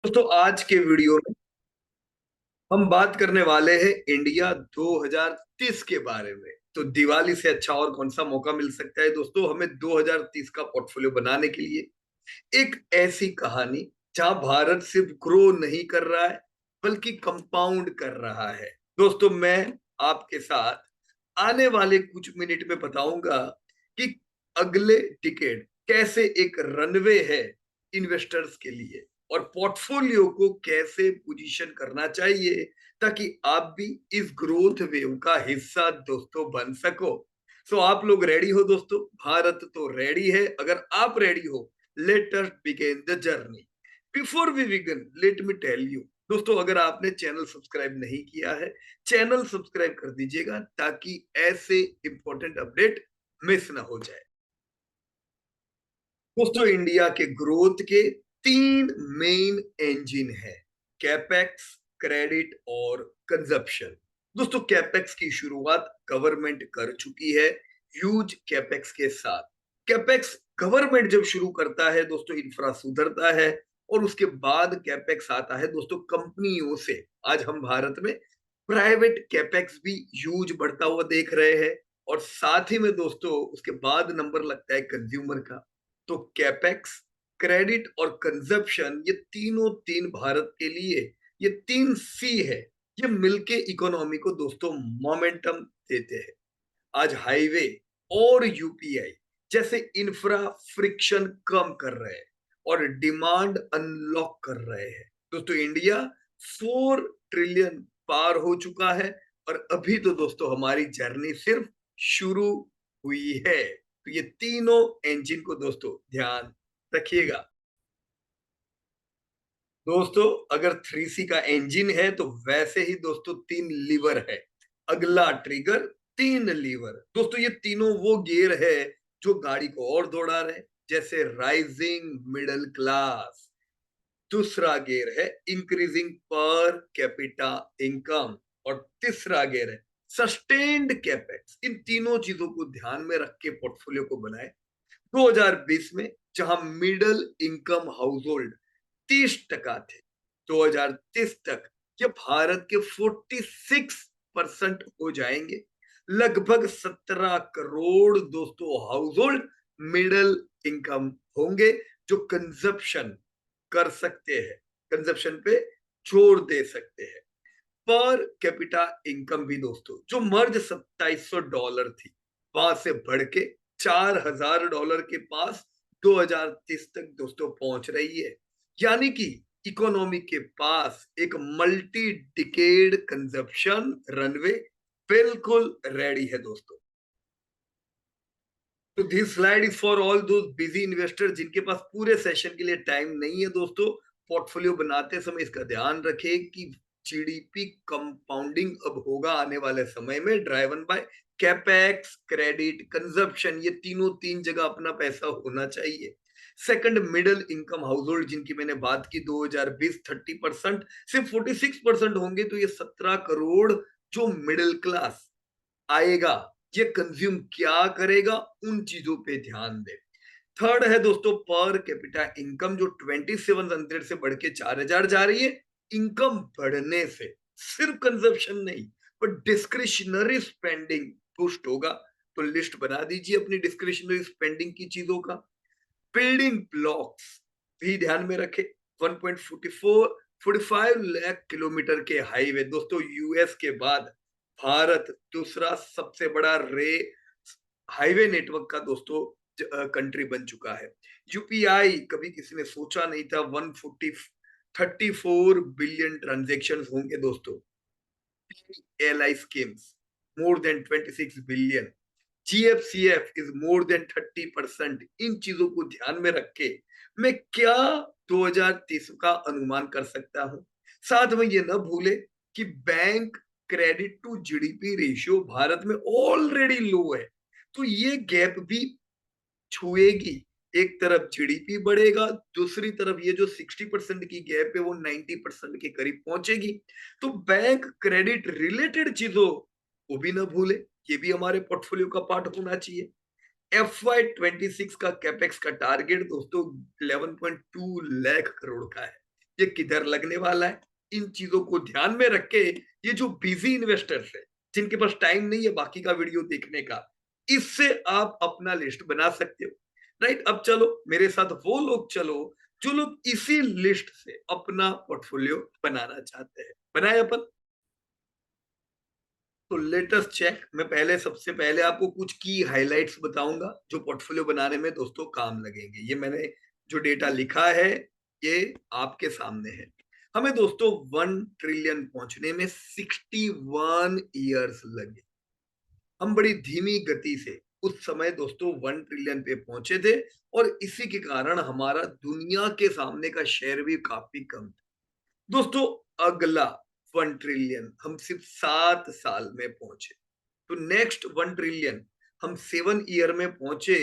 दोस्तों आज के वीडियो में हम बात करने वाले हैं इंडिया 2030 के बारे में। तो दिवाली से अच्छा और कौन सा मौका मिल सकता है दोस्तों हमें 2030 का पोर्टफोलियो बनाने के लिए। एक ऐसी कहानी जहां भारत सिर्फ ग्रो नहीं कर रहा है बल्कि कंपाउंड कर रहा है। दोस्तों मैं आपके साथ आने वाले कुछ मिनट में बताऊंगा कि अगले डिकेड कैसे एक रनवे है इन्वेस्टर्स के लिए और पोर्टफोलियो को कैसे पोजीशन करना चाहिए ताकि आप भी इस ग्रोथ वेव का हिस्सा दोस्तों बन सको। सो आप लोग रेडी हो दोस्तों? भारत तो रेडी है। अगर आप रेडी हो, let us begin the journey. Before we begin let me tell you दोस्तों, अगर आपने चैनल सब्सक्राइब नहीं किया है, चैनल सब्सक्राइब कर दीजिएगा ताकि ऐसे इंपॉर्टेंट अपडेट मिस ना हो जाए। दोस्तों इंडिया के ग्रोथ के तीन मेन इंजन है: कैपेक्स, क्रेडिट और कंजप्शन। दोस्तों कैपेक्स की शुरुआत गवर्नमेंट कर चुकी है ह्यूज कैपेक्स के साथ। कैपेक्स गवर्नमेंट जब शुरू करता है दोस्तों, इंफ्रा सुधरता है और उसके बाद कैपेक्स आता है दोस्तों कंपनियों से। आज हम भारत में प्राइवेट कैपेक्स भी ह्यूज बढ़ता हुआ देख रहे हैं और साथ ही में दोस्तों उसके बाद नंबर लगता है कंज्यूमर का। तो कैपेक्स, क्रेडिट और कंजप्शन, ये तीनों तीन भारत के लिए, ये तीन सी है, ये मिलके इकोनॉमी को दोस्तों मोमेंटम देते हैं। आज हाईवे और यूपीआई जैसे इंफ्रा फ्रिक्शन कम कर रहे हैं और डिमांड अनलॉक कर रहे हैं। दोस्तों इंडिया 4 ट्रिलियन पार हो चुका है और अभी तो दोस्तों हमारी जर्नी सिर्फ शुरू हुई है। तो ये तीनों इंजन को दोस्तों ध्यान रखिएगा। दोस्तों अगर 3C का इंजन है तो वैसे ही दोस्तों तीन लीवर है। अगला ट्रिगर, तीन लीवर। दोस्तों ये तीनों वो गियर है जो गाड़ी को और दौड़ा रहे हैं, जैसे राइजिंग मिडिल क्लास। दूसरा गियर है इंक्रीजिंग पर कैपिटा इनकम और तीसरा गियर है सस्टेन्ड कैपेक्स। इन तीनों चीजों को ध्यान में रख के पोर्टफोलियो को बनाए। 2020 में जहां मिडिल इनकम हाउस होल्ड 30% थे, 2030 तक ये भारत के 46% हो जाएंगे। लगभग 17 करोड़ दोस्तों हाउस होल्ड मिडिल इनकम होंगे जो कंजप्शन कर सकते हैं, कंजप्शन पे जोर दे सकते हैं। पर कैपिटा इनकम भी दोस्तों जो मर्ज $2700 थी, वहां से बढ़ के $4000 के पास 2030 तक दोस्तों पहुंच रही है। यानी कि इकोनॉमी के पास एक मल्टी डिकेड कंजप्शन रनवे बिल्कुल रेडी है दोस्तों। तो this slide is for all those busy investor जिनके पास पूरे सेशन के लिए टाइम नहीं है दोस्तों। पोर्टफोलियो बनाते समय इसका ध्यान रखें कि जीडीपी कंपाउंडिंग अब होगा आने वाले समय में, driven by capex, credit, consumption. ये तीनों तीन जगह अपना पैसा होना चाहिए। Second, middle income house hold जिनकी मैंने बात की 2020 30%, सिर्फ 46% होंगे। तो ये 17 करोड़ जो मिडिल क्लास आएगा, ये कंज्यूम क्या करेगा, उन चीजों पे ध्यान दे। थर्ड है दोस्तों पर कैपिटा इनकम जो 2700 से बढ़ के 4000 जा रही है। इनकम बढ़ने से सिर्फ कंजप्शन नहीं पर डिस्क्रिशनरी स्पेंडिंग पुस्ट होगा। तो लिस्ट बना दीजिए अपनी डिस्क्रिशनरी स्पेंडिंग की चीजों का। बिल्डिंग ब्लॉक्स भी ध्यान में रखे। 1.44 लाख किलोमीटर के हाईवे दोस्तों, यूएस के बाद भारत दूसरा सबसे बड़ा रे हाईवे नेटवर्क का दोस्तों कंट्री बन चुका है। यूपीआई कभी किसी ने सोचा नहीं था 134 बिलियन ट्रांजेक्शन होंगे दोस्तों। LI schemes more than 26 billion, GFCF is more than 30%। इन चीजों को ध्यान में रख के मैं क्या 2030 का अनुमान कर सकता हूं। साथ में ये ना भूले कि bank credit to GDP ratio Bharat में ऑलरेडी लो है, तो ये गैप भी छुएगी। एक तरफ जीडीपी बढ़ेगा, दूसरी तरफ ये जो 60% की गैप है वो 90% के करीब पहुंचेगी। तो बैंक क्रेडिट रिलेटेड चीजों को भी ना भूले, ये भी हमारे पोर्टफोलियो का पार्ट होना चाहिए। FY26 का कैपेक्स का टारगेट दोस्तों 11.2 लाख करोड़ का है। ये किधर लगने वाला है। इन चीजों को ध्यान में रख के ये जो बिजी इन्वेस्टर्स है, जिनके पास टाइम नहीं है बाकी का वीडियो देखने का, इससे आप अपना लिस्ट बना सकते हो। राइट, अब चलो मेरे साथ वो लोग चलो जो लोग इसी लिस्ट से अपना पोर्टफोलियो बनाना चाहते हैं। बनाए अपन? तो लेट अस चेक। मैं पहले सबसे पहले आपको कुछ की हाइलाइट्स बताऊंगा जो पोर्टफोलियो बनाने में दोस्तों काम लगेंगे। ये मैंने जो डेटा लिखा है ये आपके सामने है। हमें दोस्तों 1 ट्रिलियन पहुंचने में 61 ईयर्स लगे। हम बड़ी धीमी गति से उस समय दोस्तों 1 ट्रिलियन पे पहुंचे थे, और इसी के कारण हमारा दुनिया के सामने का शेयर भी काफी कम था। दोस्तों अगला 1 ट्रिलियन हम सिर्फ 7 साल में पहुंचे। तो नेक्स्ट 1 ट्रिलियन हम 7 ईयर में पहुंचे।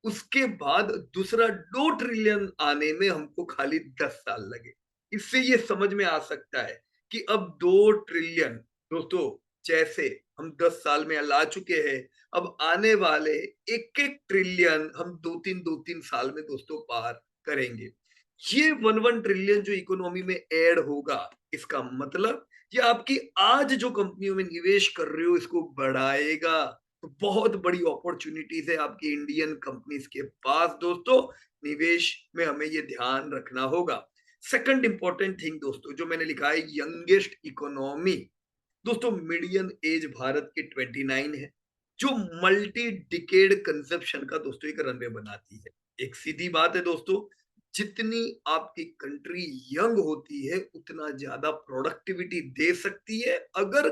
उसके बाद दूसरा 2 ट्रिलियन आने में हमको खाली 10 साल लगे। इससे ये समझ में आ सकता है कि अब 2 ट्रिलियन दोस्तों जैसे हम 10 साल में ला चुके हैं, अब आने वाले एक एक ट्रिलियन हम दो तीन साल में दोस्तों पार करेंगे। ये 1 ट्रिलियन जो इकोनॉमी में ऐड होगा, इसका मतलब ये आपकी आज जो कंपनियों में निवेश कर रहे हो इसको बढ़ाएगा। तो बहुत बड़ी अपॉर्चुनिटीज है आपकी इंडियन कंपनीज के पास दोस्तों। निवेश में हमें ये ध्यान रखना होगा। सेकंड इंपॉर्टेंट थिंग दोस्तों जो मैंने लिखा है, यंगेस्ट इकोनॉमी। दोस्तों मीडियन एज भारत की 29 है, जो मल्टी डिकेड कंजप्शन का दोस्तों एक रनवे बनाती है। एक सीधी बात है दोस्तों, जितनी आपकी कंट्री यंग होती है उतना ज्यादा प्रोडक्टिविटी दे सकती है, अगर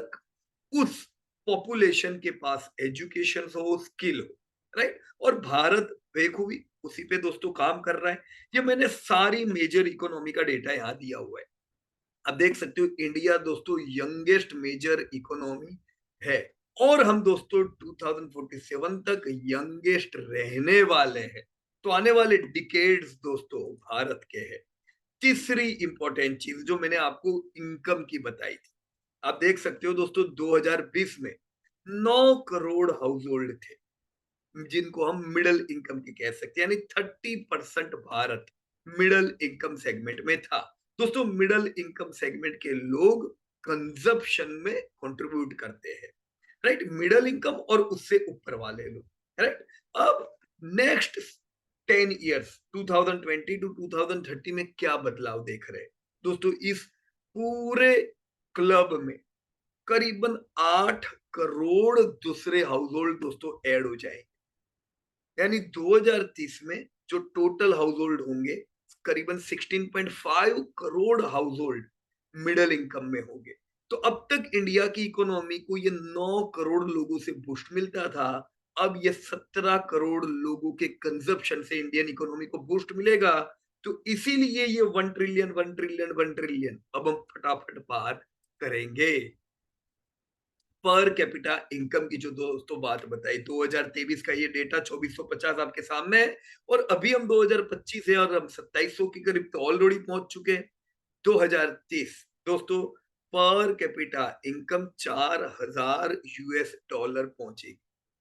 उस पॉपुलेशन के पास एजुकेशन हो, स्किल हो। राइट, और भारत बेखूबी उसी पे दोस्तों काम कर रहा है। ये मैंने सारी मेजर इकोनॉमी का डेटा यहाँ दिया हुआ है। आप देख सकते हो इंडिया दोस्तों यंगेस्ट मेजर इकोनॉमी है, और हम दोस्तों 2047 तक यंगेस्ट रहने वाले हैं। तो आने वाले डिकेड्स दोस्तों भारत के हैं। तीसरी इंपॉर्टेंट चीज जो मैंने आपको इनकम की बताई थी, आप देख सकते हो दोस्तों 2020 में 9 करोड़ हाउस होल्ड थे, जिनको हम मिडिल इनकम की कह सकते हैं, यानी 30% भारत मिडिल इनकम सेगमेंट में था। दोस्तों मिडिल इनकम सेगमेंट के लोग कंजप्शन में कंट्रीब्यूट करते हैं। राइट, मिडिल इनकम और उससे ऊपर वाले लोग। राइट, अब नेक्स्ट 10 ईयर्स 2020 टू 2030 में क्या बदलाव देख रहे हैं दोस्तों? इस पूरे क्लब में करीबन 8 करोड़ दूसरे हाउस होल्ड दोस्तों ऐड हो जाएंगे। यानी 2030 में जो टोटल हाउस होल्ड होंगे करीबन 16.5 crore house hold middle income में होंगे। तो अब तक इंडिया की इकोनॉमी को ये 9 करोड़ लोगों से बूस्ट मिलता था, अब ये 17 करोड़ लोगों के कंजप्शन से इंडियन इकोनॉमी को बूस्ट मिलेगा। तो इसीलिए ये 1 ट्रिलियन 1 ट्रिलियन 1 ट्रिलियन अब हम फटाफट पार करेंगे। पर कैपिटा इनकम की जो दोस्तों बात बताई, 2023 का ये डेटा 2450 आपके सामने है, और अभी हम 2025 है और हम 2700 के करीब तो ऑलरेडी पहुंच चुके हैं। 2030 दोस्तों per capita income 4000 US dollar पहुंचेगी।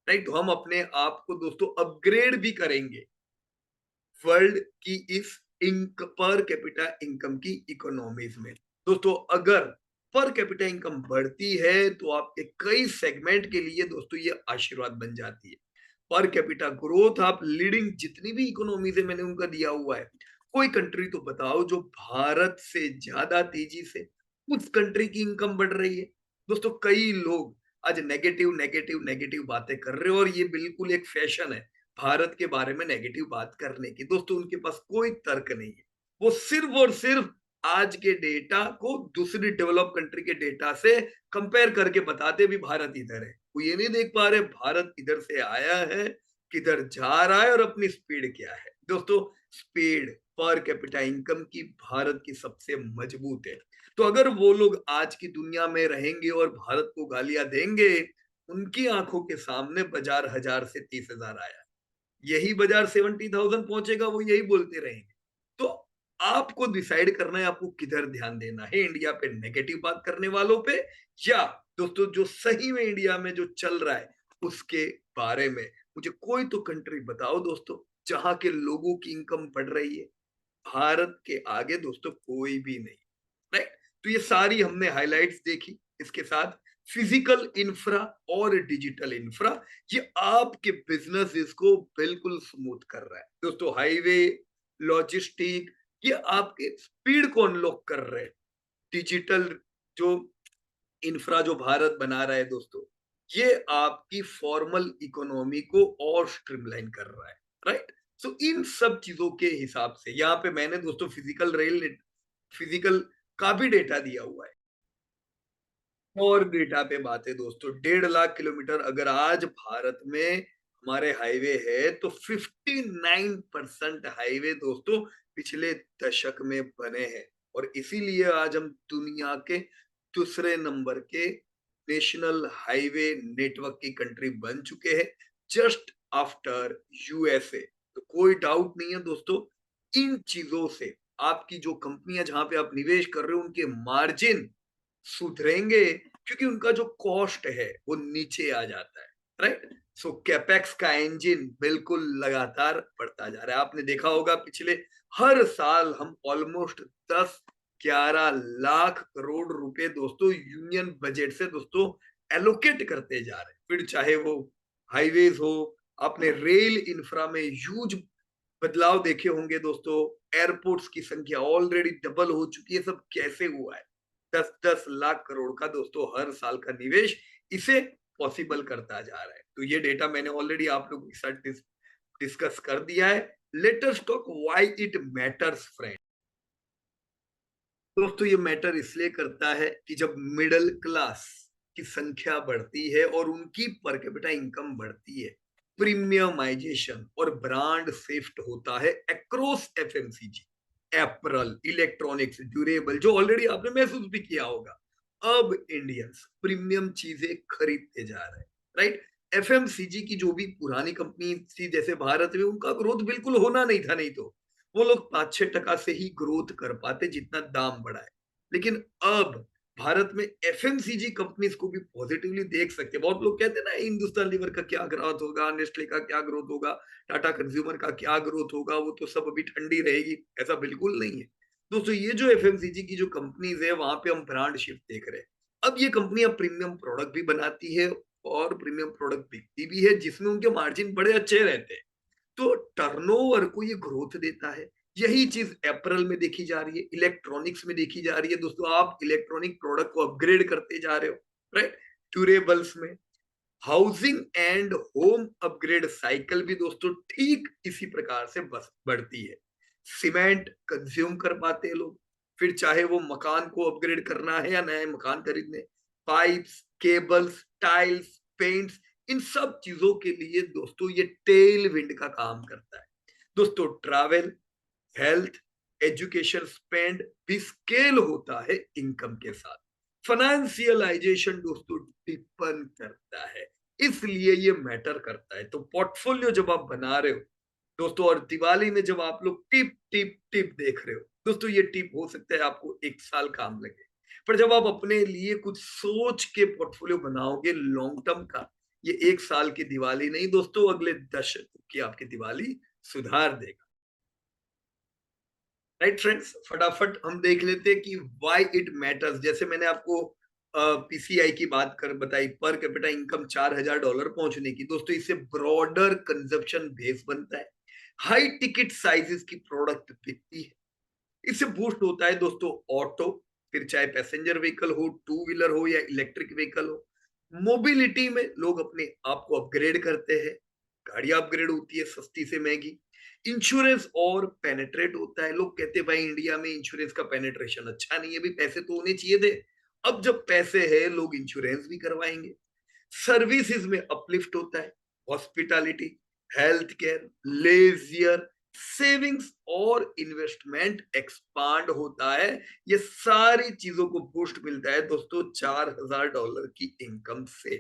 राइट, तो हम अपने आप को दोस्तों अपग्रेड भी करेंगे वर्ल्ड की इस पर कैपिटा इनकम की इकोनॉमीज में। दोस्तों अगर पर कैपिटा इनकम बढ़ती है तो आपके कई सेगमेंट के लिए दोस्तों ये आशीर्वाद बन जाती है। पर कैपिटा ग्रोथ आप लीडिंग जितनी भी इकोनॉमीज है मैंने उनका दिया हुआ है। कोई कंट्री तो बताओ जो भारत से ज्यादा तेजी से उस कंट्री की इनकम बढ़ रही है। दोस्तों कई लोग आज नेगेटिव नेगेटिव नेगेटिव बातें कर रहे हो, और ये बिल्कुल एक फैशन है भारत के बारे में नेगेटिव बात करने की। दोस्तों उनके पास कोई तर्क नहीं है, वो सिर्फ और सिर्फ आज के डेटा को दूसरी डेवलप कंट्री के डेटा से कंपेयर करके बताते भी भारत इधर है। वो ये नहीं देख पा रहे भारत इधर से आया है, किधर जा रहा है और अपनी स्पीड क्या है। दोस्तों स्पीड पर कैपिटा इनकम की भारत की सबसे मजबूत है। तो अगर वो लोग आज की दुनिया में रहेंगे और भारत को गालियां देंगे, उनकी आंखों के सामने बाजार 1000 से 30,000 आया, यही बाजार 70,000 पहुंचेगा, वो यही बोलते रहेंगे। तो आपको डिसाइड करना है आपको किधर ध्यान देना है, इंडिया पे नेगेटिव बात करने वालों पे, या दोस्तों जो सही में इंडिया में जो चल रहा है उसके बारे में। मुझे कोई तो कंट्री बताओ दोस्तों जहां के लोगों की इनकम बढ़ रही है। भारत के आगे दोस्तों कोई भी नहीं, राइट? तो ये सारी हमने हाइलाइट्स देखी। इसके साथ फिजिकल इंफ्रा और डिजिटल इंफ्रा, ये आपके बिजनेस को बिल्कुल स्मूथ कर रहा है दोस्तों। हाईवे, लॉजिस्टिक, ये आपके स्पीड को अनलॉक कर रहे हैं। डिजिटल जो इंफ्रा जो भारत बना रहा है दोस्तों, ये आपकी फॉर्मल इकोनॉमी को और स्ट्रीमलाइन कर रहा है, राइट? सो इन सब चीजों के हिसाब से यहाँ पे मैंने दोस्तों फिजिकल का भी डेटा दिया हुआ है। और डेटा पे बात है दोस्तों, 1.5 लाख किलोमीटर अगर आज भारत में हमारे हाईवे है, तो 59% हाईवे दोस्तों पिछले दशक में बने हैं। और इसीलिए आज हम दुनिया के दूसरे नंबर के नेशनल हाईवे नेटवर्क की कंट्री बन चुके हैं, जस्ट आफ्टर यूएसए। तो कोई डाउट नहीं है दोस्तों, इन चीजों से आपकी जो कंपनियां जहां पे आप निवेश कर रहे हो, उनके मार्जिन सुधरेंगे, क्योंकि उनका जो कॉस्ट है वो नीचे आ जाता है, राइट? सो कैपेक्स का इंजन बिल्कुल लगातार बढ़ता जा रहा है। आपने देखा होगा पिछले हर साल हम ऑलमोस्ट 10-11 लाख करोड़ रुपए दोस्तों यूनियन बजट से दोस्तों एलोकेट करते जा रहे हैं। फिर चाहे वो हाईवेज हो, आपने रेल इंफ्रा में ह्यूज बदलाव देखे होंगे दोस्तों। एयरपोर्ट्स की संख्या ऑलरेडी डबल हो चुकी है। सब कैसे हुआ है? 10-10 लाख करोड़ का दोस्तों हर साल का निवेश इसे पॉसिबल करता जा रहा है। तो ये डेटा मैंने ऑलरेडी आप लोगों के साथ डिस्कस कर दिया है। Let us talk why it matters friend. दोस्तों ये मैटर इसलिए करता है कि जब मिडिल क्लास की संख्या बढ़ती है और उनकी पर कैपिटा इनकम बढ़ती है, प्रीमियमाइजेशन और ब्रांड शिफ्ट होता है across FMCG, apparel, electronics, durable, जो ऑलरेडी आपने महसूस भी किया होगा। अब इंडियंस प्रीमियम चीजें खरीदते जा रहे हैं, राइट? एफएमसीजी की जो भी पुरानी कंपनी थी जैसे भारत में, उनका ग्रोथ बिल्कुल होना नहीं था, नहीं तो वो लोग 5-6% से ही ग्रोथ कर पाते जितना दाम बढ़ा है। लेकिन अब भारत में एफएमसीजी कंपनीज को भी पॉजिटिवली देख सकते हैं। बहुत लोग कहते हैं ना, हिंदुस्तान लीवर का क्या ग्रोथ होगा, नेस्ले का क्या ग्रोथ होगा, टाटा कंज्यूमर का क्या ग्रोथ होगा, वो तो सब अभी ठंडी रहेगी। ऐसा बिल्कुल नहीं है दोस्तों। ये जो एफएमसीजी की जो कंपनीज है, वहां पे हम ब्रांड शिफ्ट देख रहे हैं। अब ये कंपनियां प्रीमियम प्रोडक्ट भी बनाती है और प्रीमियम प्रोडक्ट बिकती भी है, जिसमें उनके मार्जिन बड़े अच्छे रहते हैं। तो टर्नओवर को ये ग्रोथ देता है। यही चीज अप्रैल में देखी जा रही है, इलेक्ट्रॉनिक्स में देखी जा रही है दोस्तों। आप इलेक्ट्रॉनिक प्रोडक्ट को अपग्रेड करते जा रहे हो, राइट? ड्यूरेबल्स में housing and home upgrade cycle भी दोस्तों ठीक इसी प्रकार से बस बढ़ती है। सीमेंट कंज्यूम कर पाते हैं लोग, फिर चाहे वो मकान को अपग्रेड करना है या नया मकान खरीदने, पाइप्स, केबल्स, टाइल्स, पेंट्स, इन सब चीजों के लिए दोस्तों ये टेल विंड का काम करता है। दोस्तों ट्रैवल, हेल्थ, एजुकेशन स्पेंड भी स्केल होता है इनकम के साथ। फाइनेंशियलाइजेशन दोस्तों डिपेंड करता है, इसलिए ये मैटर करता है। तो पोर्टफोलियो जब आप बना रहे हो दोस्तों, और दिवाली में जब आप लोग टिप टिप टिप देख रहे हो दोस्तों, ये टिप हो सकता है आपको 1 साल काम लगे, पर जब आप अपने लिए कुछ सोच के पोर्टफोलियो बनाओगे लॉन्ग टर्म का, ये 1 साल की दिवाली नहीं दोस्तों, अगले दशक की आपकी दिवाली सुधार देगा। राइट फ्रेंड्स, फटाफट हम देख लेते हैं कि व्हाई इट मैटर्स। जैसे मैंने आपको पीसीआई की बात कर बताई, पर कैपिटा इनकम $4,000 पहुंचने की दोस्तों, इससे ब्रॉडर कंजप्शन बेस बनता है, हाई टिकट साइजेस की प्रोडक्ट बिकती है, इससे बूस्ट होता है दोस्तों ऑटो, फिर चाहे पैसेंजर व्हीकल हो, टू व्हीलर हो या इलेक्ट्रिक व्हीकल हो। मोबिलिटी में लोग अपने आप को अपग्रेड करते हैं, गाड़ियां अपग्रेड होती है सस्ती से महंगी। इंश्योरेंस और पेनेट्रेट होता है। लोग कहते हैं भाई इंडिया में इंश्योरेंस का पेनेट्रेशन अच्छा नहीं है, भी पैसे तो होने चाहिए थे। अब जब पैसे है, लोग इंश्योरेंस भी करवाएंगे। सर्विसेज में अपलिफ्ट होता है, hospitality, health care, leisure, savings और इन्वेस्टमेंट एक्सपांड होता है। ये सारी चीजों को बूस्ट मिलता है दोस्तों $4,000 की इनकम से।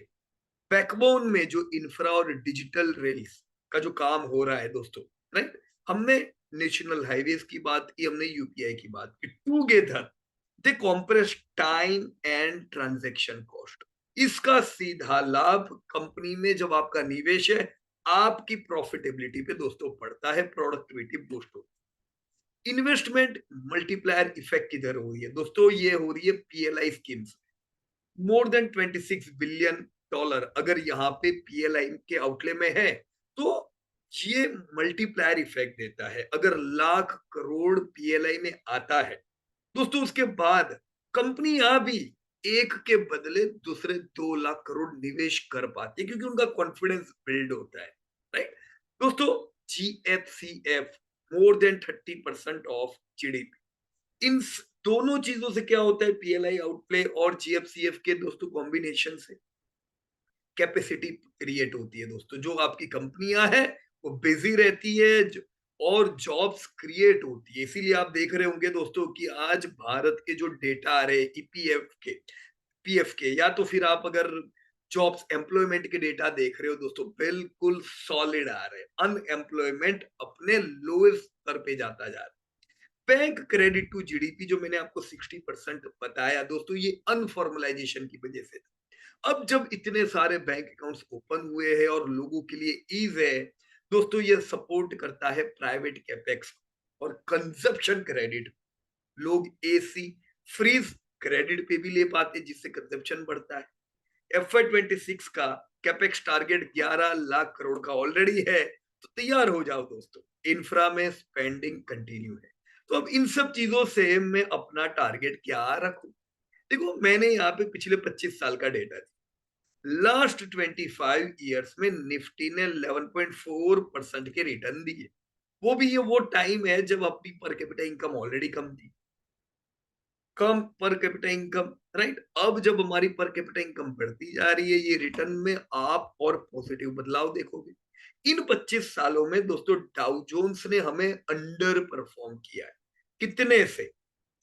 बैकबोन में जो इंफ्रा और डिजिटल रेल्स का जो काम हो रहा है दोस्तों, राइट? हमने नेशनल हाईवेज की बात की, हमने यूपीआई की बात की, together they compress time and transaction cost. इसका सीधा लाभ कंपनी में जब आपका निवेश है, आपकी प्रॉफिटेबिलिटी पे दोस्तों पड़ता है, प्रोडक्टिविटी बूस्ट होती इन्वेस्टमेंट मल्टीप्लायर इफेक्ट किधर हो रही है दोस्तों? ये हो रही है PLI schemes. More than 26 billion dollar अगर यहाँ पे पीएलआई के आउटले में है तो ये मल्टीप्लायर इफेक्ट देता है। अगर लाख करोड़ पीएलआई में आता है दोस्तों, उसके बाद कंपनियां भी एक के बदले दूसरे 2 लाख करोड़ निवेश कर पाती है, क्योंकि उनका कॉन्फिडेंस बिल्ड होता है, राइट दोस्तों? GFCF more than 30% of GDP. इन दोनों चीजों से क्या होता है? पीएलआई आउटप्ले और जीएफसीएफ के दोस्तों कॉम्बिनेशन से कैपेसिटी क्रिएट होती है दोस्तों। जो आपकी कंपनियां हैं वो बिजी रहती है और जॉब्स क्रिएट होती है। इसीलिए आप देख रहे होंगे दोस्तों कि आज भारत के जो डेटा आ रहे हैं ईपीएफ के, पीएफ के, या तो फिर आप अगर जॉब्स एम्प्लॉयमेंट के डेटा देख रहे हो दोस्तों, बिल्कुल सॉलिड आ रहे हैं। अनएम्प्लॉयमेंट अपने लोएस्ट स्तर पे जाता जा रहा है। बैंक क्रेडिट टू जीडीपी जो मैंने आपको 60% बताया दोस्तों, ये अनफॉर्मलाइजेशन की वजह से। अब जब इतने सारे बैंक अकाउंट्स ओपन हुए हैं और लोगों के लिए ईज है दोस्तों, ये सपोर्ट करता है प्राइवेट कैपेक्स और कंजप्शन क्रेडिट। लोग एसी फ्रीज क्रेडिट पे भी ले पाते हैं, जिससे कंजप्शन बढ़ता है। FY 26 का कैपेक्स टारगेट 11 लाख करोड़ का ऑलरेडी है, तो तैयार हो जाओ दोस्तों। इंफ्रा में स्पेंडिंग कंटिन्यू है। तो अब इन सब चीजों से मैं अपना टारगेट क्या रखूं? देखो, मैंने यहाँ पे पिछले 25 साल का डेटा दिया। लास्ट 25 ईयर्स में निफ्टी ने 11.4% के रिटर्न दिए। वो भी ये वो टाइम है जब अपनी पर कैपिटा इनकम ऑलरेडी कम थी। कम पर कैपिटा इनकम, राइट? अब जब हमारी पर कैपिटा इनकम बढ़ती जा रही है, ये रिटर्न में आप और पॉजिटिव बदलाव देखोगे। इन 25 सालों में दोस्तों डाउ जोन्स ने हमें अंडर परफॉर्म किया है। कितने से?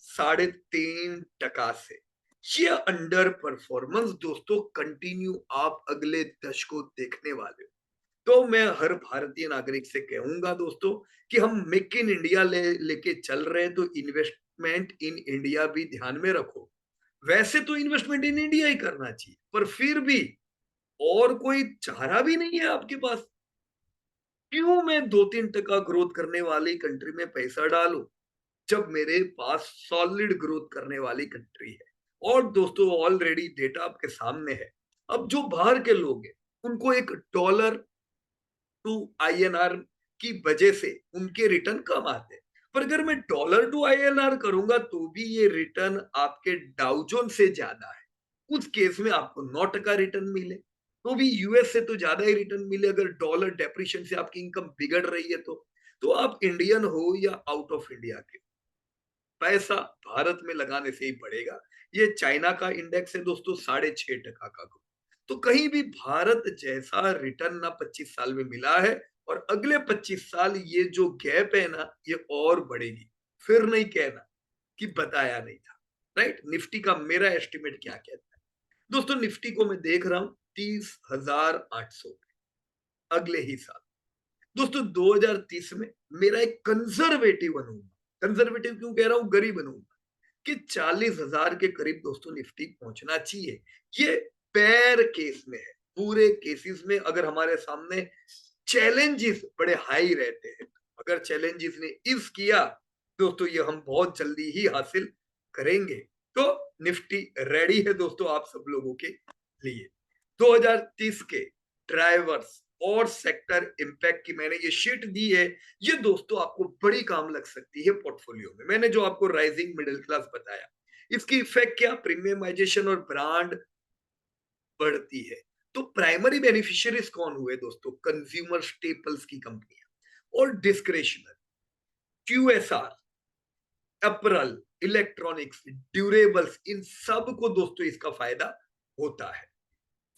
3.5% से। ये अंडर परफॉर्मेंस दोस्तों कंटिन्यू आप अगले दशकों देखने वाले हो। तो मैं हर भारतीय नागरिक से कहूंगा दोस्तों कि हम मेक इन इंडिया लेके चल रहे हैं, तो इन्वेस्टमेंट इन इंडिया भी ध्यान में रखो। वैसे तो इन्वेस्टमेंट इन इंडिया ही करना चाहिए, पर फिर भी और कोई चारा भी नहीं है आपके पास। क्यों मैं 2-3% ग्रोथ करने वाली कंट्री में पैसा डालूं जब मेरे पास सॉलिड ग्रोथ करने वाली कंट्री है? और दोस्तों ऑलरेडी डेटा आपके सामने है। अब जो बाहर के लोग हैं उनको एक डॉलर टू आईएनआर की वजह से उनके रिटर्न कम आते हैं। पर अगर मैं डॉलर टू आईएनआर करूंगा तो भी ये रिटर्न आपके डाउजोन से ज्यादा है। उस केस में आपको 9% रिटर्न मिले, तो भी यूएस से तो ज्यादा ही रिटर्न मिले। अगर डॉलर डेप्रिशिएशन से आपकी इनकम बिगड़ रही है तो आप इंडियन हो या आउट ऑफ इंडिया के, पैसा भारत में लगाने से ही बढ़ेगा। ये चाइना का इंडेक्स है दोस्तों, 6.5% का। तो कहीं भी भारत जैसा रिटर्न ना 25 साल में मिला है, और अगले 25 साल ये जो गैप है ना, ये और बढ़ेगी। फिर नहीं कहना कि बताया नहीं था, राइट? निफ्टी का मेरा एस्टिमेट क्या कहता है दोस्तों? निफ्टी को मैं देख रहा हूं 30,800 अगले ही साल। दोस्तों 2030 में मेरा एक कंजर्वेटिव बनूंगा। कंजर्वेटिव क्यों कह रहा हूं? गरीब बनूंगा कि 40,000 के करीब दोस्तों निफ्टी पहुंचना चाहिए। ये पैर केस में है। पूरे केसेस में अगर हमारे सामने चैलेंजेस बड़े हाई रहते हैं, अगर चैलेंजेस ने इस किया दोस्तों, ये हम बहुत जल्दी ही हासिल करेंगे। तो निफ्टी रेडी है दोस्तों आप सब लोगों के लिए। 2030 के ड्राइवर्स और सेक्टर इंपैक्ट की मैंने ये शीट दी है। ये दोस्तों आपको बड़ी काम लग सकती है पोर्टफोलियो में। मैंने जो आपको राइजिंग मिडिल क्लास बताया, इसकी इफेक्ट क्या? प्रीमियमाइजेशन और ब्रांड बढ़ती है। तो प्राइमरी बेनिफिशियरीज कौन हुए दोस्तों? कंज्यूमर स्टेपल्स की कंपनियां और discretionary, QSR, apparel, electronics, durables, इन सब को दोस्तों इसका फायदा होता है।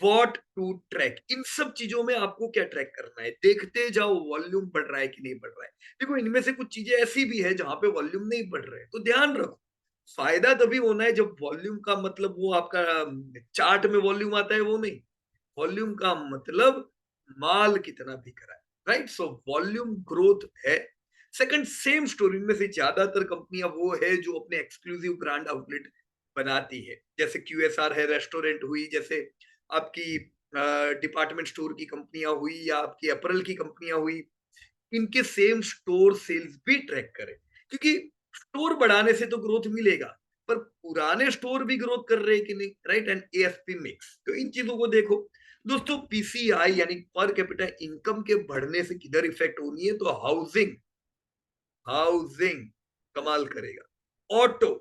व्हाट टू ट्रैक, इन सब चीजों में आपको क्या ट्रैक करना है? देखते जाओ वॉल्यूम बढ़ रहा है कि नहीं बढ़ रहा है। देखो, इनमें से कुछ चीजें ऐसी भी है जहां पे वॉल्यूम नहीं बढ़ रहे, तो ध्यान रखो। फायदा तभी होना है जब वॉल्यूम का मतलब वो आपका चार्ट में वॉल्यूम आता है, वो नहीं। वॉल्यूम का मतलब माल कितना बिक रहा है, राइट? सो वॉल्यूम ग्रोथ है। सेकंड, सेम स्टोरी में से ज्यादातर कंपनियां वो है जो अपने एक्सक्लूसिव ब्रांड आउटलेट बनाती है। जैसे क्यूएसआर है, रेस्टोरेंट हुई, जैसे आपकी डिपार्टमेंट स्टोर की कंपनियां हुई, या आपकी अपरल की कंपनियां हुई। इनके सेम स्टोर सेल्स भी ट्रैक करें। क्योंकि स्टोर बढ़ाने से तो ग्रोथ मिलेगा, पर पुराने स्टोर भी ग्रोथ कर रहे हैं कि नहीं, राइट? एंड एएसपी मिक्स, तो इन चीजों को देखो दोस्तों। पीसीआई यानी पर कैपिटा इनकम के बढ़ने से किधर इफेक्ट होनी है, तो हाउसिंग, हाउसिंग कमाल करेगा। Auto,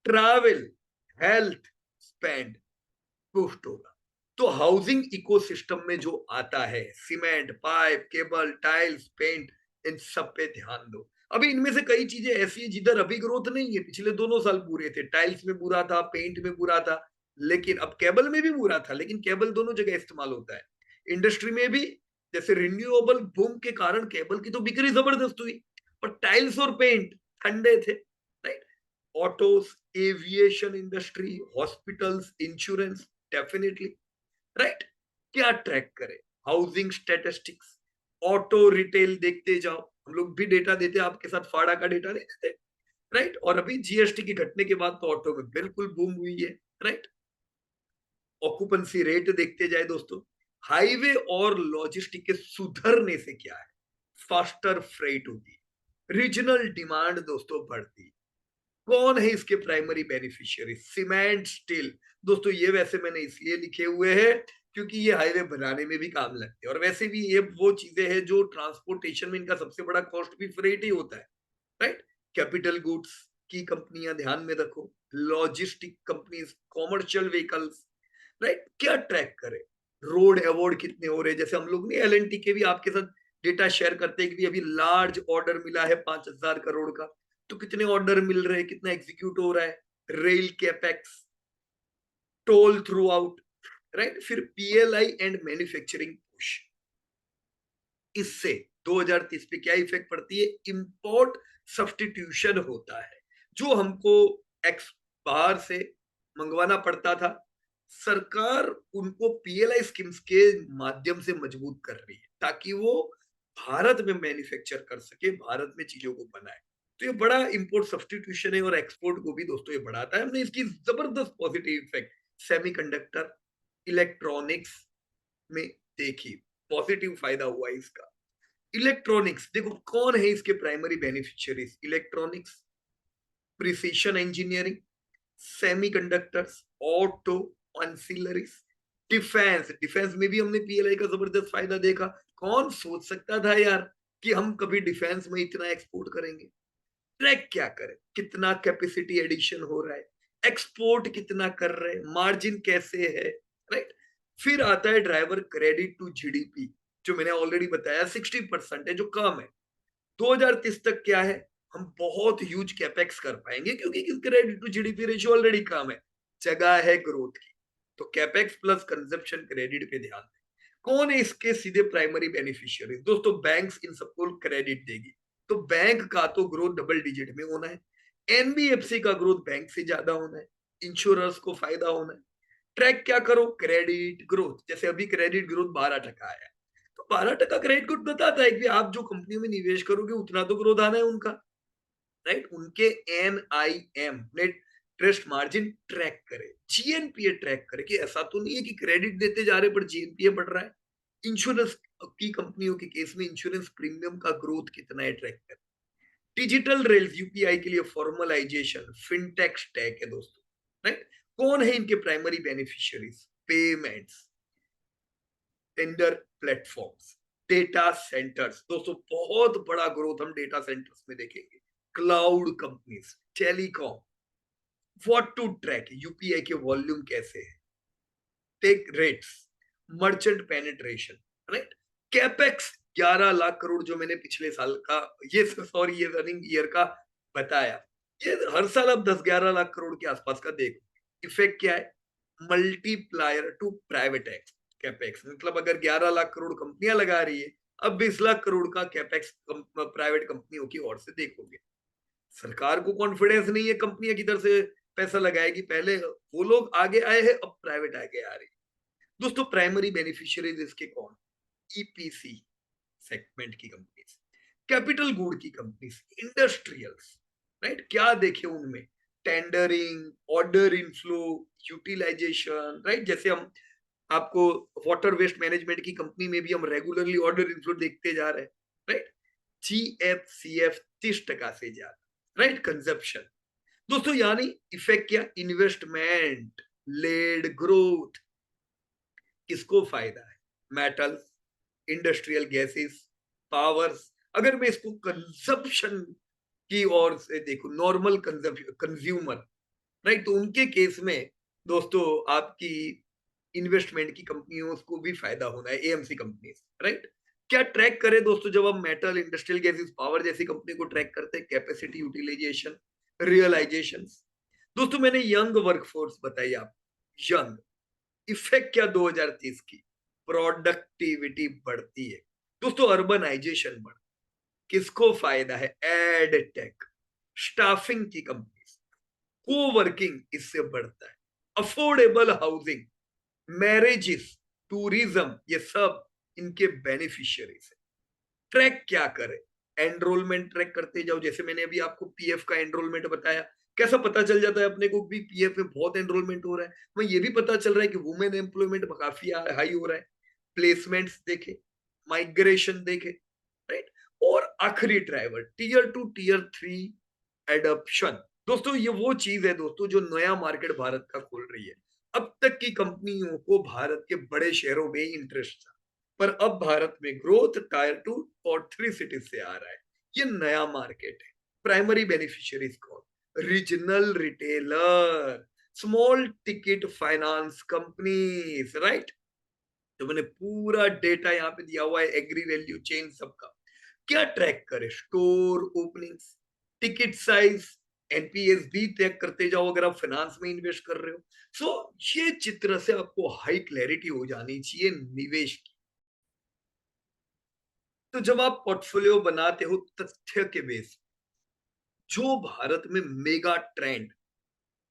travel, health spend boost होगा। तो हाउसिंग इकोसिस्टम में जो आता है, cement, pipe, cable, tiles, paint, इन सब पे ध्यान दो। अभी इनमें से कई चीजें ऐसी है जिधर अभी ग्रोथ नहीं है, पिछले दोनों साल बुरे थे, टाइल्स में बुरा था, पेंट में बुरा था, लेकिन अब केबल में भी बुरा था, लेकिन केबल दोनों जगह इस्तेमाल होता है। इंडस्ट्री में भी जैसे रिन्यूएबल बूम के कारण केबल की तो बिक्री जबरदस्त हुई, पर टाइल्स और पेंट ठंडे थे, right? Autos, aviation industry, hospitals, insurance, definitely, right? क्या ट्रैक करें? हाउसिंग स्टैटिस्टिक्स, ऑटो रिटेल देखते जाओ, हम लोग भी डेटा देते हैं, आपके साथ फाड़ा का डेटा नहीं देते, राइट? और अभी जीएसटी के घटने के बाद तो ऑटो में बिल्कुल बूम हुई है, राइट? ऑक्यूपेंसी रेट देखते जाए दोस्तों, हाईवे और लॉजिस्टिक के सुधरने से क्या है, फास्टर फ्रेट होगी, रीजनल डिमांड दोस्तों बढ़ती। कौन है इसके प्राइमरी बेनिफिशियरी? Cement, steel. दोस्तों ये वैसे मैंने इसलिए लिखे हुए हैं क्योंकि ये हाईवे बनाने में भी काम लगते हैं, और वैसे भी ये वो चीजें हैं जो ट्रांसपोर्टेशन में इनका सबसे बड़ा कॉस्ट भी फ्रेट ही होता है, राइट? कैपिटल गुड्स की कंपनियां ध्यान में रखो, logistic companies, commercial vehicles, right? क्या ट्रैक करें? रोड अवार्ड कितने हो रहे हैं, जैसे हम लोग ने एलएनटी के भी आपके साथ डेटा शेयर करते हैं कि अभी लार्ज ऑर्डर मिला है 5,000 करोड़ का, तो कितने ऑर्डर मिल रहे हैं, कितना एग्जीक्यूट हो रहा है, rail capex, toll through out, right? फिर पीएलआई एंड मैन्युफैक्चरिंग पुश, इससे 2030 पे क्या इफेक्ट पड़ती है? इंपोर्ट सब्स्टिट्यूशन होता है, जो हमको एक्स बाहर से मंगवाना पड़ता था, सरकार उनको पीएलआई स्कीम्स के माध्यम से मजबूत कर रही है ताकि वो भारत में मैन्युफैक्चर कर सके, भारत में चीजों को बनाए। तो ये बड़ा इंपोर्ट सब्स्टिट्यूशन है, और एक्सपोर्ट को भी दोस्तों ये बढ़ाता है। हमने इसकी जबरदस्त पॉजिटिव इफेक्ट सेमीकंडक्टर, इलेक्ट्रॉनिक्स में देखी, पॉजिटिव फायदा हुआ इसका। इलेक्ट्रॉनिक्स देखो कौन है इसके primary beneficiaries, electronics, precision engineering, semiconductors, auto, ancillaries, defence. Defence में भी हमने पीएलआई का जबरदस्त फायदा देखा। कौन सोच सकता था यार कि हम कभी डिफेंस में इतना एक्सपोर्ट करेंगे? ट्रैक क्या करें, कितना कैपेसिटी एडिशन हो रहा है, एक्सपोर्ट कितना कर रहे हैं, मार्जिन कैसे है, राइट? फिर आता है ड्राइवर क्रेडिट टू जीडीपी, जो मैंने ऑलरेडी बताया 60% है, जो कम है। 2030 तक क्या है, हम बहुत ह्यूज कैपेक्स कर पाएंगे क्योंकि credit to GDP ratio already कम है, जगह है ग्रोथ की। तो कैपेक्स प्लस कंजप्शन क्रेडिट पे ध्यान दें। कौन है इसके सीधे प्राइमरी बेनिफिशियरी? दोस्तों बैंक्स इन सबको क्रेडिट देगी, तो बैंक का तो ग्रोथ डबल डिजिट में होना है, एनबीएफसी का ग्रोथ बैंक से ज्यादा होना है, इंश्योरेंस को फायदा होना है। ट्रैक क्या करो? क्रेडिट ग्रोथ, जैसे अभी क्रेडिट ग्रोथ 12% आया है, तो 12% क्रेडिट ग्रोथ बताता है कि आप जो कंपनी में निवेश करोगे उतना तो ग्रोथ आना है उनका, राइट? उनके NIM, net interest margin track करे, जीएनपीए ट्रैक करे, कि ऐसा तो नहीं है कि क्रेडिट देते जा रहे पर जीएनपीए बढ़ रहा है। इंश्योरेंस की कंपनियों के केस में इंश्योरेंस प्रीमियम का ग्रोथ कितना है, ट्रैक करे। डिजिटल रेल्स यूपीआई के लिए फॉर्मलाइजेशन, फिनटेक स्टैक है दोस्तों, राइट? कौन है इनके primary beneficiaries? Payments, tender platforms, data centres. दोस्तों बहुत बड़ा ग्रोथ हम डेटा सेंटर्स में देखेंगे। Cloud companies, telecom, what to track, UPI के वॉल्यूम कैसे है, take rates, merchant penetration, right? Capex 11 lakh crore जो मैंने पिछले साल का, ये सॉरी ये रनिंग ईयर का बताया, ये हर साल अब 10-11 लाख करोड़ के आसपास का देखो। इफेक्ट क्या है? Multiplier to private act capex, मतलब अगर 11 लाख करोड़ कंपनियां लगा रही है, अब 20 लाख करोड़ का कैपेक्स प्राइवेट कंपनियों की ओर से देखोगे। सरकार को कॉन्फिडेंस नहीं है कंपनियां किधर से पैसा लगाएगी, पहले वो लोग आगे आए हैं, अब प्राइवेट आगे आ रही है। दोस्तों प्राइमरी बेनिफिशियरीज इसके कौन? ईपीसी सेगमेंट की कंपनीज, कैपिटल गुड की कंपनीज, इंडस्ट्रियल्स, राइट? क्या देखे उनमें? Tendering, order inflow, utilisation, right? जैसे हम आपको वाटर वेस्ट मैनेजमेंट की कंपनी में भी हम रेगुलरली ऑर्डर इनफ्लो देखते जा रहे हैं, राइट? जीएफसीएफ 30% से ज्यादा, राइट, कंजप्शन। दोस्तों यानी इफेक्ट क्या, इन्वेस्टमेंट लेड ग्रोथ। किसको फायदा है, मेटल्स, इंडस्ट्रियल गैसेस, पावर्स। अगर मैं इसको कंजप्शन की ओर से देखूं, नॉर्मल कंज्यूमर, राइट, तो उनके केस में दोस्तों आपकी इन्वेस्टमेंट की कंपनियों को भी फायदा होना है, एएमसी कंपनी, राइट। क्या ट्रैक करें दोस्तों, जब हम मेटल, इंडस्ट्रियल गैसेस, पावर जैसी कंपनी को ट्रैक करते हैं, कैपेसिटी यूटिलाइजेशन, रियलाइजेशन। दोस्तों मैंने यंग वर्कफोर्स बताई आप, यंग, इफेक्ट क्या 2030 की, प्रोडक्टिविटी बढ़ती है दोस्तों, अर्बनाइजेशन बढ़, किसको फायदा है, एड टेक, स्टाफिंग की कंपनी, कोवर्किंग इससे बढ़ता है, अफोर्डेबल हाउसिंग, मैरिजेस, टूरिज्म, ये सब इनके बेनिफिशियरीज है। ट्रैक क्या करें, एनरोलमेंट ट्रैक करते जाओ, जैसे मैंने अभी आपको पीएफ का एनरोलमेंट बताया, कैसा पता चल जाता है अपने को भी पीएफ में बहुत एनरोलमेंट हो रहा है, वह ये भी पता चल रहा है कि वुमेन एम्प्लॉयमेंट काफी हाई हो रहा है, प्लेसमेंट्स देखे, माइग्रेशन देखे, राइट। और आखिरी ड्राइवर, टीयर 2 टीयर 3 एडॉप्शन। दोस्तों ये वो चीज है दोस्तों जो नया मार्केट भारत का खोल रही है। अब तक की कंपनियों को भारत के बड़े शहरों में इंटरेस्ट था, पर अब भारत में ग्रोथ टायर 2 और 3 सिटीज से आ रहा है, ये नया मार्केट है। प्राइमरी बेनिफिशियरीज कौन, regional retailer, small ticket finance companies, right. तो मैंने पूरा डेटा यहाँ पे दिया हुआ है, एग्री वैल्यू चेन सबका। क्या ट्रैक करे, store openings, ticket size, NPS भी ट्रैक करते जाओ अगर आप फाइनेंस में इन्वेस्ट कर रहे हो। सो ये चित्र से आपको हाई क्लैरिटी हो जानी चाहिए निवेश की। तो जब आप पोर्टफोलियो बनाते हो तथ्य के बेस, जो भारत में मेगा ट्रेंड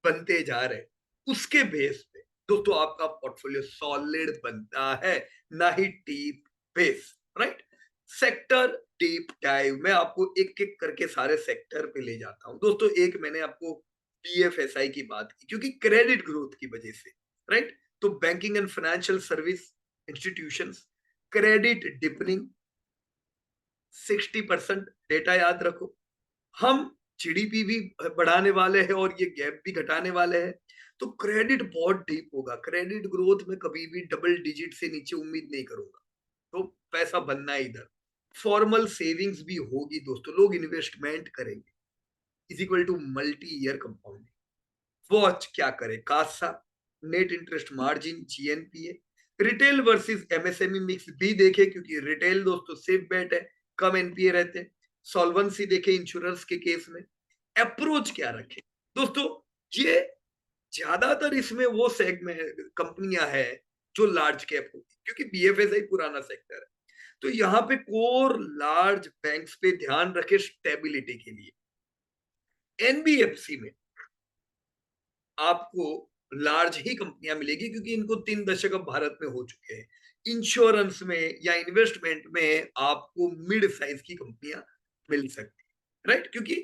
बनते जा रहे हैं उसके बेस पे दोस्तों आपका पोर्टफोलियो सॉलिड बनता है, ना ही deep base, right. Sector deep dive, मैं आपको एक एक करके सारे सेक्टर पे ले जाता हूं दोस्तों। एक मैंने आपको बीएफएसआई की बात की क्योंकि क्रेडिट ग्रोथ की वजह से, राइट। तो banking and financial service institutions, credit deepening 60%, data याद रखो। हम जीडीपी भी बढ़ाने वाले हैं और ये गैप भी घटाने वाले हैं, तो क्रेडिट बहुत डीप होगा। क्रेडिट ग्रोथ में कभी भी डबल डिजिट से नीचे उम्मीद नहीं करूंगा, तो पैसा बनना है इधर। फॉर्मल सेविंग्स भी होगी दोस्तों, लोग इन्वेस्टमेंट करेंगे, is equal to multi year compounding. Watch क्या करे, CASA, net interest margin, GNPA, retail versus MSME mix भी देखे क्योंकि रिटेल दोस्तों सेफ बेट है, कम एनपीए रहते हैं। सॉल्वेंसी देखे इंश्योरेंस के केस में। अप्रोच क्या रखे दोस्तों, ये ज्यादातर इसमें वो सेगमेंट कंपनियां हैं जो लार्ज कैप होगी क्योंकि बीएफएसआई पुराना सेक्टर है। तो यहाँ पे कोर लार्ज बैंक्स पे ध्यान रखे स्टेबिलिटी के लिए। एनबीएफसी में आपको लार्ज ही कंपनियां मिलेगी क्योंकि इनको 3 दशक अब भारत में हो चुके हैं। इंश्योरेंस में या इन्वेस्टमेंट में आपको मिड साइज की कंपनियां मिल सकती है, राइट, क्योंकि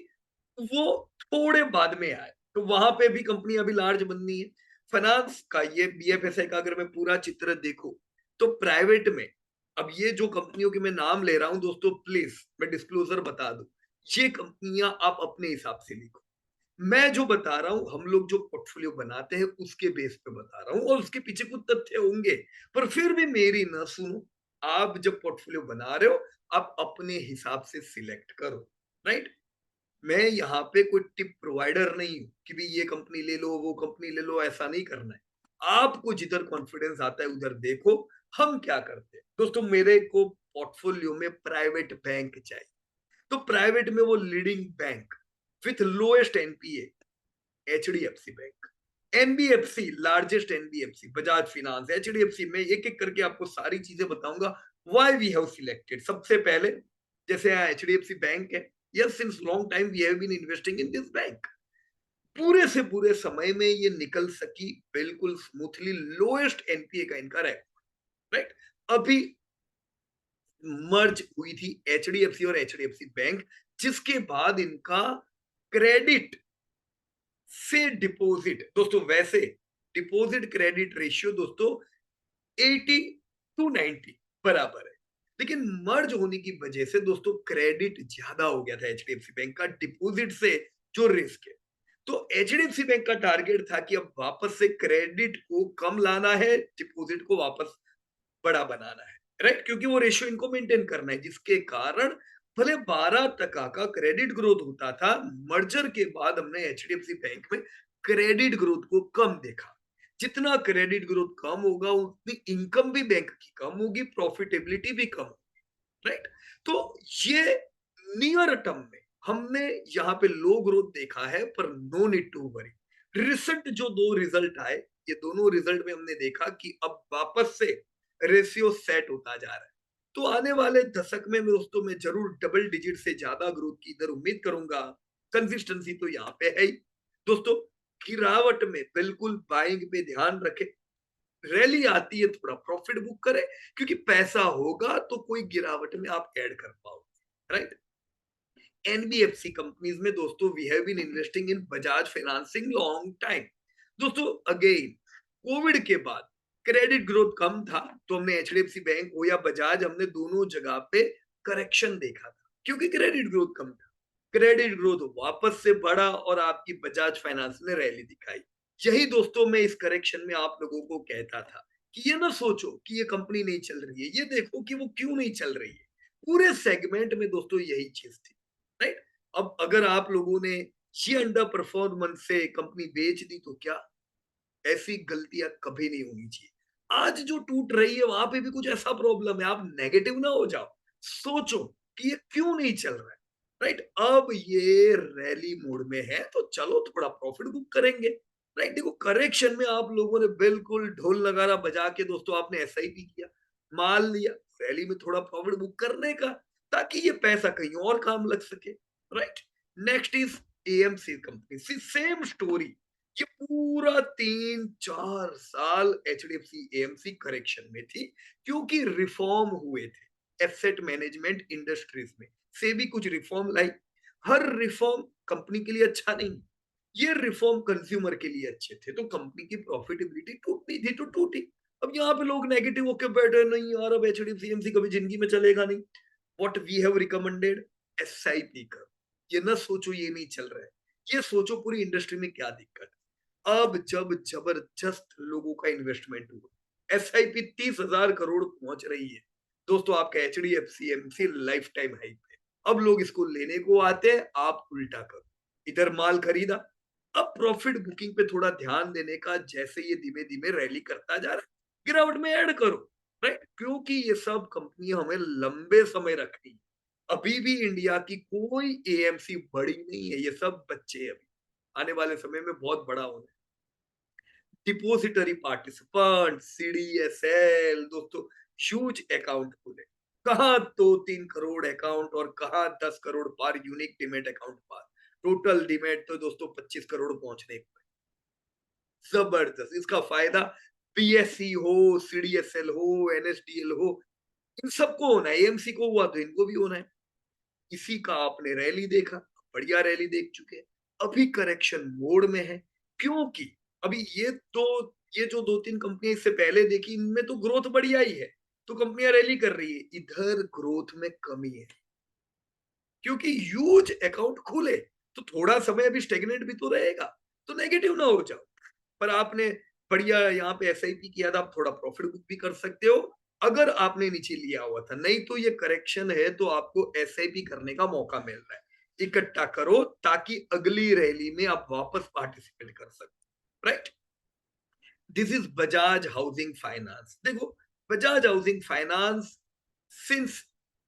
वो थोड़े बाद में आए, तो वहां पे भी कंपनी अभी लार्ज बननी है। फाइनेंस का ये बीएफएसआई का अगर मैं पूरा चित्र देखूं तो प्राइवेट में, अब ये जो कंपनियों के मैं नाम ले रहा हूं दोस्तों, प्लीज मैं डिस्क्लोजर बता दूं, ये कंपनियां आप अपने हिसाब से लिखो। मैं जो बता रहा हूं, हम लोग जो पोर्टफोलियो बनाते हैं उसके बेस पे बता रहा हूं, और उसके पीछे कुछ तथ्य होंगे, पर फिर भी मेरी ना सुनो। आप जब पोर्टफोलियो बना रहे हो, आप अपने हिसाब से सिलेक्ट करो, राइट। मैं यहाँ पे कोई टिप प्रोवाइडर नहीं हूं कि भी ये कंपनी ले लो वो कंपनी ले लो, ऐसा नहीं करना है। आपको जिधर कॉन्फिडेंस आता है उधर देखो। हम क्या करते हैं दोस्तों, मेरे को पोर्टफोलियो में प्राइवेट बैंक चाहिए, तो प्राइवेट में वो leading bank with lowest NPA, HDFC bank. NBFC largest NBFC, Bajaj finance, HDFC में एक एक करके आपको सारी चीजें बताऊंगा व्हाई वी हैव सिलेक्टेड। सबसे पहले जैसे यहाँ एचडीएफसी बैंक है, yes since long time we have been investing in this bank. पूरे से पूरे समय में ये निकल सकी बिल्कुल स्मूथली, लोएस्ट एनपीए का इनका रैंक, राइट। अभी मर्ज हुई थी एचडीएफसी और एचडीएफसी बैंक, जिसके बाद इनका क्रेडिट से डिपॉजिट दोस्तों, वैसे डिपॉजिट क्रेडिट रेशियो दोस्तों 80 to 90 बराबर है, लेकिन मर्ज होने की वजह से दोस्तों क्रेडिट ज्यादा हो गया था एचडीएफसी बैंक का डिपॉजिट से जो रिस्क है। तो एचडीएफसी बैंक का टारगेट था कि अब वापस से क्रेडिट को कम लाना है, डिपॉजिट को वापस बड़ा बनाना है, राइट? क्योंकि वो रेशियो इनको मेंटेन करना है, जिसके कारण भले 12% का क्रेडिट ग्रोथ होता था, मर्जर के बाद हमने एचडीएफसी बैंक में क्रेडिट ग्रोथ को कम देखा। जितना क्रेडिट ग्रोथ कम होगा उतनी इनकम भी बैंक की कम होगी, प्रॉफिटेबिलिटी भी कम होगी, राइट? तो ये नियर टर्म में हमने यहाँ पे लो ग्रोथ देखा है, पर no need to worry. Recent जो दो रिजल्ट आए, ये दोनों रिजल्ट में हमने देखा कि अब वापस से रेशियो सेट होता जा रहा है। तो आने वाले दशक में दोस्तों मैं जरूर डबल डिजिट से ज्यादा ग्रोथ की इधर उम्मीद करूंगा। कंसिस्टेंसी तो यहाँ पे है ही दोस्तों। गिरावट में बिल्कुल बाइंग पे ध्यान रखें, रैली आती है थोड़ा प्रॉफिट बुक करें, क्योंकि पैसा होगा तो कोई गिरावट में आप ऐड कर पाओगे, राइट? एनबीएफसी कंपनीज में दोस्तों we have been investing in Bajaj financing long time. दोस्तों अगेन कोविड के बाद क्रेडिट ग्रोथ कम था, तो हमने एचडीएफसी बैंक हो या बजाज, हमने दोनों जगह पे करेक्शन देखा था, क्योंकि क्रेडिट ग्रोथ कम था। क्रेडिट ग्रोथ वापस से बढ़ा और आपकी बजाज फाइनेंस ने रैली दिखाई। यही दोस्तों मैं इस करेक्शन में आप लोगों को कहता था कि ये ना सोचो कि ये कंपनी नहीं चल रही है, ये देखो कि वो क्यों नहीं चल रही है। पूरे सेगमेंट में दोस्तों यही चीज थी, राइट? अब अगर आप लोगों ने ये अंडर परफॉर्मेंस से कंपनी बेच दी तो क्या, ऐसी गलतियां कभी नहीं होनी चाहिए। आज जो टूट रही है वहां पे भी कुछ ऐसा प्रॉब्लम है, आप नेगेटिव ना हो जाओ, सोचो कि ये क्यों नहीं चल रहा है, राइट? अब ये रैली मोड में है तो चलो थोड़ा प्रॉफिट बुक करेंगे, राइट? देखो करेक्शन में आप लोगों ने बिल्कुल ढोल नगारा बजा के दोस्तों आपने एसआईपी किया, माल लिया, रैली में थोड़ा प्रॉफिट बुक करने का, ताकि ये पैसा कहीं और काम लग सके, right? Next is AMC company, same story. ये पूरा 3-4 साल एचडीएफसी एएमसी करेक्शन में थी, क्योंकि रिफॉर्म हुए थे एसेट मैनेजमेंट इंडस्ट्रीज में, से भी कुछ रिफॉर्म लाई। हर रिफॉर्म कंपनी के लिए अच्छा नहीं, ये रिफॉर्म कंज्यूमर के लिए अच्छे थे, तो कंपनी की प्रॉफिटेबिलिटी टूटनी थी तो टूटी। अब यहाँ पे लोग नेगेटिव होके बैठे, नहीं यार अब एचडीएफसी एएमसी कभी जिंदगी में चलेगा नहीं। What we have recommended, SIP करो। ये ना सोचो ये नहीं चल रहा है, ये सोचो पूरी इंडस्ट्री में क्या दिक्कत है। अब जब जबरदस्त लोगों का इन्वेस्टमेंट हुआ, एसआईपी 30,000 करोड़ पहुंच रही है दोस्तों, आपका HDFC MC life time high पे। अब लोग इसको लेने को आते हैं, आप उल्टा करो, इधर माल खरीदा, अब प्रॉफिट बुकिंग पे थोड़ा ध्यान देने का, जैसे ये धीमे धीमे रैली करता जा रहा है, गिरावट में ऐड करो, राइट? क्योंकि ये सब कंपनी हमें लंबे समय रखनी है। अभी भी इंडिया की कोई एएमसी बड़ी नहीं है, ये सब बच्चे हैं, अभी आने वाले समय में बहुत बड़ा होना है। डिपोजिटरी पार्टिसिपेंट सीडीएसएल दोस्तों, ह्यूज अकाउंट खुले, कहाँ 2-3 करोड़ अकाउंट और कहाँ 10 करोड़ पर यूनिक डिमेट अकाउंट पर, टोटल डिमेट तो दोस्तों 25 करोड़ पहुंचने को है। जबरदस्त इसका फायदा पीएससी हो, सीडीएसएल हो, एनएसडीएल हो, इन सबको होना है, एएमसी को हुआ तो इनको भी होना है। इसी का आपने रैली देखा, बढ़िया रैली देख चुके हैं। अभी करेक्शन मोड में है, क्योंकि अभी ये जो 2-3 कंपनी इससे पहले देखी, इनमें तो ग्रोथ बढ़िया ही है, तो कंपनियां रैली कर रही है। इधर ग्रोथ में कमी है, क्योंकि ह्यूज अकाउंट खुले, तो थोड़ा समय अभी स्टेगनेट भी तो रहेगा, तो नेगेटिव ना हो जाओ। पर आपने बढ़िया यहाँ पे एसआईपी किया था, आप थोड़ा प्रॉफिट बुक भी कर सकते हो अगर आपने नीचे लिया हुआ था। नहीं तो ये करेक्शन है तो आपको एसआईपी करने का मौका मिल रहा है, इकट्ठा करो ताकि अगली रैली में आप वापस पार्टिसिपेट कर सको, right? This is Bajaj housing finance. देखो Bajaj housing finance, since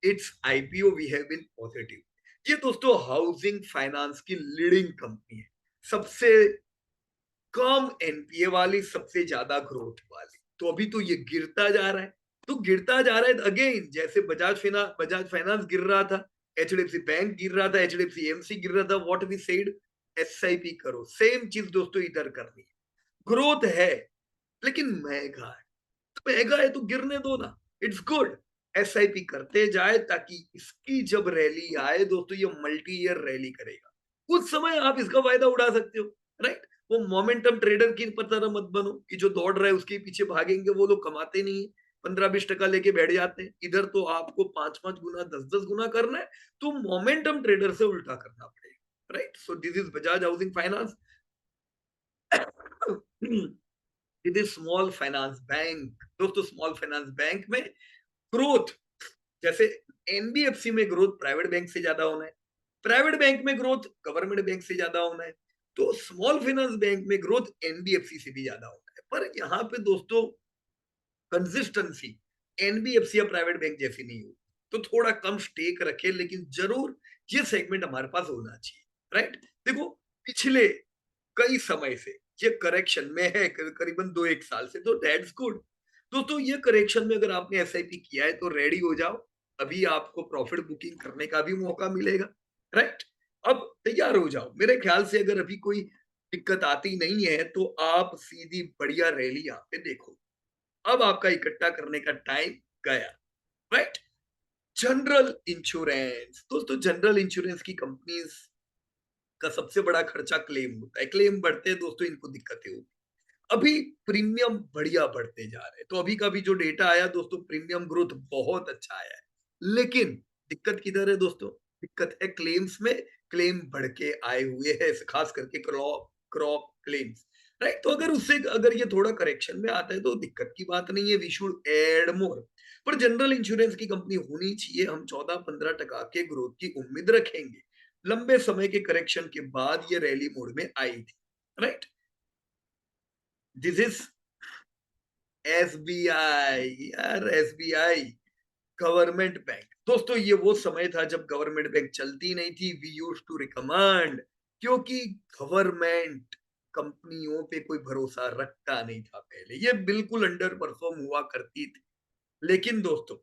its IPO we have been positive. ये दोस्तों हाउसिंग फाइनेंस की लीडिंग कंपनी है, सबसे कम एनपीए वाली, सबसे ज्यादा ग्रोथ वाली। तो अभी तो ये गिरता जा रहा है, तो गिरता जा रहा है अगेन, जैसे बजाज फाइनेंस गिर रहा था, एचडीएफसी बैंक गिर रहा था, एचडीएफसी एमसी गिर रहा था, व्हाट वी सेड, एसआईपी करो। सेम चीज दोस्तों इधर करनी है। ग्रोथ है लेकिन महंगा है, तो महंगा है तो गिरने दो ना, इट्स गुड। एसआईपी करते जाए ताकि इसकी जब रैली आए दोस्तों, ये मल्टी ईयर रैली करेगा, उस समय आप इसका फायदा उठा सकते हो, राइट? वो मोमेंटम ट्रेडर की तरह मत बनो कि जो दौड़ रहा है उसके पीछे भागेंगे, वो लोग कमाते नहीं है। 15-20% लेके बैठ जाते हैं। इधर तो आपको 5-5 गुना, 10-10 गुना करना है, तो मोमेंटम ट्रेडर से उल्टा करना पड़ेगा, right? So this is Bajaj housing finance. This is small finance bank. दोस्तों स्मॉल फाइनेंस बैंक में ग्रोथ, जैसे एनबीएफसी में ग्रोथ प्राइवेट बैंक से ज्यादा होना है, प्राइवेट बैंक में ग्रोथ गवर्नमेंट बैंक से ज्यादा होना है, तो स्मॉल फाइनेंस बैंक में ग्रोथ एनबीएफसी से भी ज्यादा होना है। पर यहाँ पे दोस्तों कंसिस्टेंसी एनबीएफसी या प्राइवेट बैंक जैसी नहीं होती, तो थोड़ा कम स्टेक रखे, लेकिन जरूर ये सेगमेंट हमारे पास होना चाहिए, राइट? देखो पिछले कई समय से ये करेक्शन में है, करीबन 2-1 साल से, तो दैट्स गुड। दोस्तों ये करेक्शन में अगर आपने एसआईपी किया है तो रेडी हो जाओ, अभी आपको प्रॉफिट बुकिंग करने का भी मौका मिलेगा, राइट? अब तैयार हो जाओ। मेरे ख्याल से अगर अभी कोई दिक्कत आती नहीं है तो आप सीधी बढ़िया रैली यहाँ पे देखो। अब आपका इकट्ठा करने का टाइम गया, राइट? General insurance. दोस्तों जनरल इंश्योरेंस की कंपनीज का सबसे बड़ा खर्चा क्लेम होता है। क्लेम बढ़ते हैं दोस्तों, इनको दिक्कतें होती हैं। अभी प्रीमियम बढ़िया बढ़ते जा रहे हैं, तो अभी का भी जो डेटा आया दोस्तों, प्रीमियम ग्रोथ बहुत अच्छा आया है। लेकिन दिक्कत किधर है दोस्तों? दिक्कत है क्लेम्स में। क्लेम बढ़ के आए हुए हैं, खास करके क्रॉप क्रॉप क्लेम्स, राइट? तो अगर उससे अगर ये थोड़ा करेक्शन में आता है तो दिक्कत की बात नहीं है, वी शुड एड मोर। पर जनरल इंश्योरेंस की कंपनी होनी चाहिए, हम 14-15% के ग्रोथ की उम्मीद रखेंगे। लंबे समय के करेक्शन के बाद ये रैली मोड में आई थी, राइट? This is SBI. यार एसबीआई गवर्नमेंट बैंक। दोस्तों ये वो समय था जब गवर्नमेंट बैंक चलती नहीं थी, वी यूज टू रिकमेंड, क्योंकि गवर्नमेंट कंपनियों पे कोई भरोसा रखता नहीं था पहले, ये बिल्कुल अंडर परफॉर्म हुआ करती थी। लेकिन दोस्तों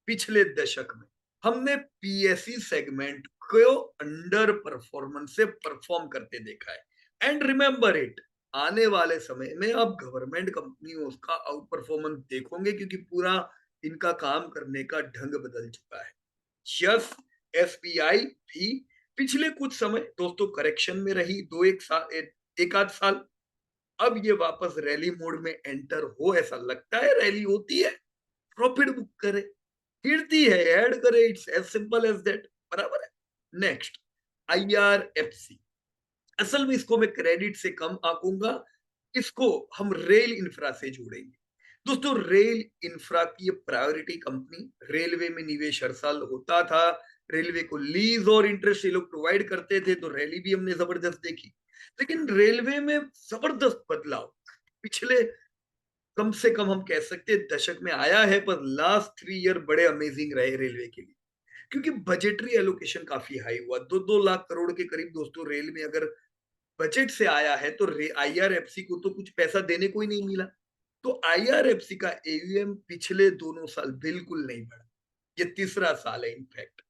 पिछले दशक में हमने पीएससी सेगमेंट को अंडर परफॉर्मेंस से परफॉर्म करते देखा है, एंड रिमेंबर इट, आने वाले समय में आप गवर्नमेंट कंपनियों का आउट परफॉर्मेंस देखोगे, क्योंकि पूरा इनका काम करने का ढंग बदल चुका है। यस, एसबीआई भी पिछले कुछ समय दोस्तों करेक्शन में रही, 2-1 साल, एक आध साल। अब ये वापस रैली मोड में एंटर हो, ऐसा लगता है रैली होती है, प्रॉफिट बुक करे, गिरती है ऐड करे, it's as simple as that, बराबर है। Next, IRFC. असल में इसको मैं क्रेडिट से कम आंकूंगा, इसको हम रेल इंफ्रा से जोड़ेंगे। दोस्तों रेल इंफ्रा की ये प्रायोरिटी कंपनी, रेलवे में निवेश हर साल होता था, रेलवे को लीज और इंटरेस्ट ये लोग प्रोवाइड करते थे, तो रैली भी हमने जबरदस्त देखी। लेकिन रेलवे में जबरदस्त बदलाव पिछले कम से कम हम कह सकते हैं दशक में आया है, पर लास्ट 3 ईयर बड़े अमेजिंग रहे रेलवे के लिए, क्योंकि बजटरी एलोकेशन काफी हाई हुआ, 2-2 लाख करोड़ के करीब दोस्तों रेल में अगर बजट से आया है, तो आईआरएफसी को तो कुछ पैसा देने को ही नहीं मिला। तो आईआरएफसी का एयूएम पिछले दोनों साल बिल्कुल नहीं बढ़ा, ये तीसरा साल है इनफैक्ट।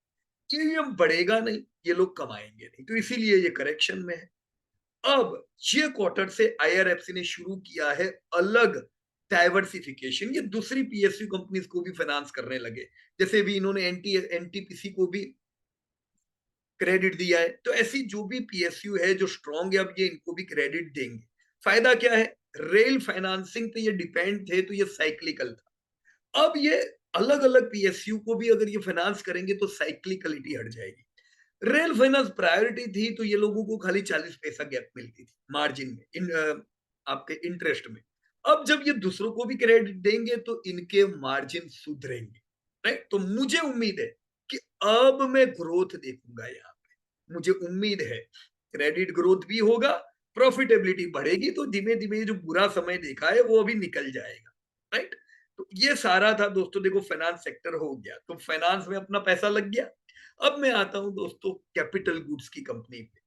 एयूएम बढ़ेगा नहीं, ये लोग कमाएंगे नहीं, तो इसीलिए ये करेक्शन में है। अब ये क्वार्टर से आईआरएफसी ने शुरू किया है अलग डाइवर्सिफिकेशन, ये दूसरी पीएसयू कंपनीज को भी फाइनेंस करने लगे, जैसे भी इन्होंने एनटीपीसी को भी क्रेडिट दिया है, तो ऐसी जो भी पीएसयू है जो स्ट्रांग है, अब ये इनको भी क्रेडिट देंगे। फायदा क्या है? रेल फाइनेंसिंग पे ये डिपेंड थे, तो ये साइक्लिकल था। अब ये अलग अलग पीएसयू को भी अगर ये फाइनेंस करेंगे तो साइक्लिकलिटी हट जाएगी। रेल फाइनेंस प्रायोरिटी थी, तो ये लोगों को खाली 40 पैसा गैप मिलती थी मार्जिन में, आपके इंटरेस्ट में। अब जब ये दूसरों को भी क्रेडिट देंगे तो इनके मार्जिन सुधरेंगे, राइट? तो मुझे उम्मीद है कि अब मैं ग्रोथ देखूंगा यहाँ पे, मुझे उम्मीद है क्रेडिट ग्रोथ भी होगा, प्रॉफिटेबिलिटी बढ़ेगी, तो धीमे धीमे जो बुरा समय देखा है वो अभी निकल जाएगा, राइट? तो ये सारा था दोस्तों, देखो फाइनेंस सेक्टर हो गया, तो फाइनेंस में अपना पैसा लग गया। अब मैं आता हूं दोस्तों कैपिटल गुड्स की कंपनी पे।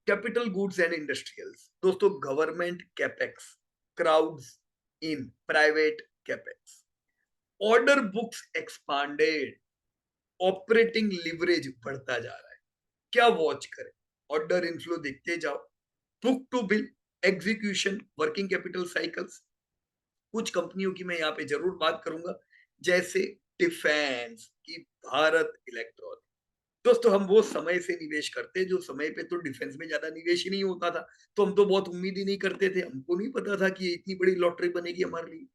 कैपिटल गुड्स एंड इंडस्ट्रियल्स, दोस्तों government capex crowds in private capex, order books expanded, operating leverage बढ़ता जा रहा है। क्या वॉच करें? ऑर्डर इनफ्लो देखते जाओ, book to bill, execution, working capital cycles. कुछ कंपनियों की मैं यहाँ पे जरूर बात करूंगा, जैसे डिफेंस की भारत इलेक्ट्रॉनिक। दोस्तों हम वो समय से निवेश करते हैं जो समय पे तो डिफेंस में ज्यादा निवेश ही नहीं होता था, तो हम तो बहुत उम्मीद ही नहीं करते थे, हमको नहीं पता था कि ये इतनी बड़ी लॉटरी बनेगी हमारे लिए।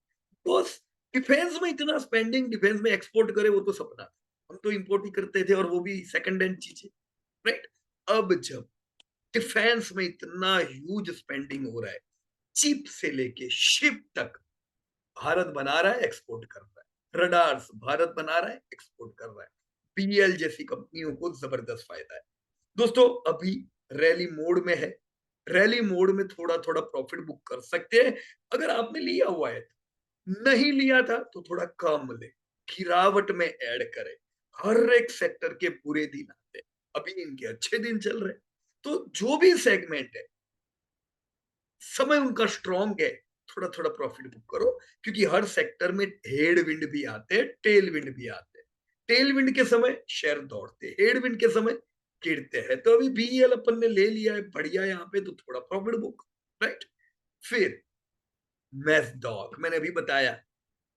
बस डिफेंस में इतना स्पेंडिंग, डिफेंस में एक्सपोर्ट करे वो तो सपना था। हम तो इंपोर्ट ही करते थे और वो भी सेकंड हैंड चीजें, राइट? अब जब डिफेंस में इतना ह्यूज स्पेंडिंग हो रहा है, चिप से लेके शिप तक भारत बना रहा है, एक्सपोर्ट कर रहा है। रडार्स भारत बना रहा है, एक्सपोर्ट कर रहा है। बीएल जैसी कंपनियों को जबरदस्त फायदा है। दोस्तों अभी रैली मोड में है। रैली मोड में थोड़ा थोड़ा प्रॉफिट बुक कर सकते हैं अगर आपने लिया हुआ है। नहीं लिया था तो थोड़ा कम ले, गिरावट में ऐड करें। हर एक सेक्टर के बुरे दिन आते हैं, अभी इनके अच्छे दिन चल रहे हैं। तो जो भी सेगमेंट है, समय उनका स्ट्रांग है, थोड़ा थोड़ा प्रॉफिट बुक करो, क्योंकि हर सेक्टर में हेड विंड भी आते हैं, टेल विंड भी आते हैं। टेल विंड के समय शेयर दौड़ते हैं, हेड विंड के समय गिरते हैं। तो अभी बीईएल अपन ने ले लिया है, बढ़िया यहाँ पे, तो थोड़ा प्रॉफिट बुक, राइट? फिर मैसडॉक मैंने अभी बताया,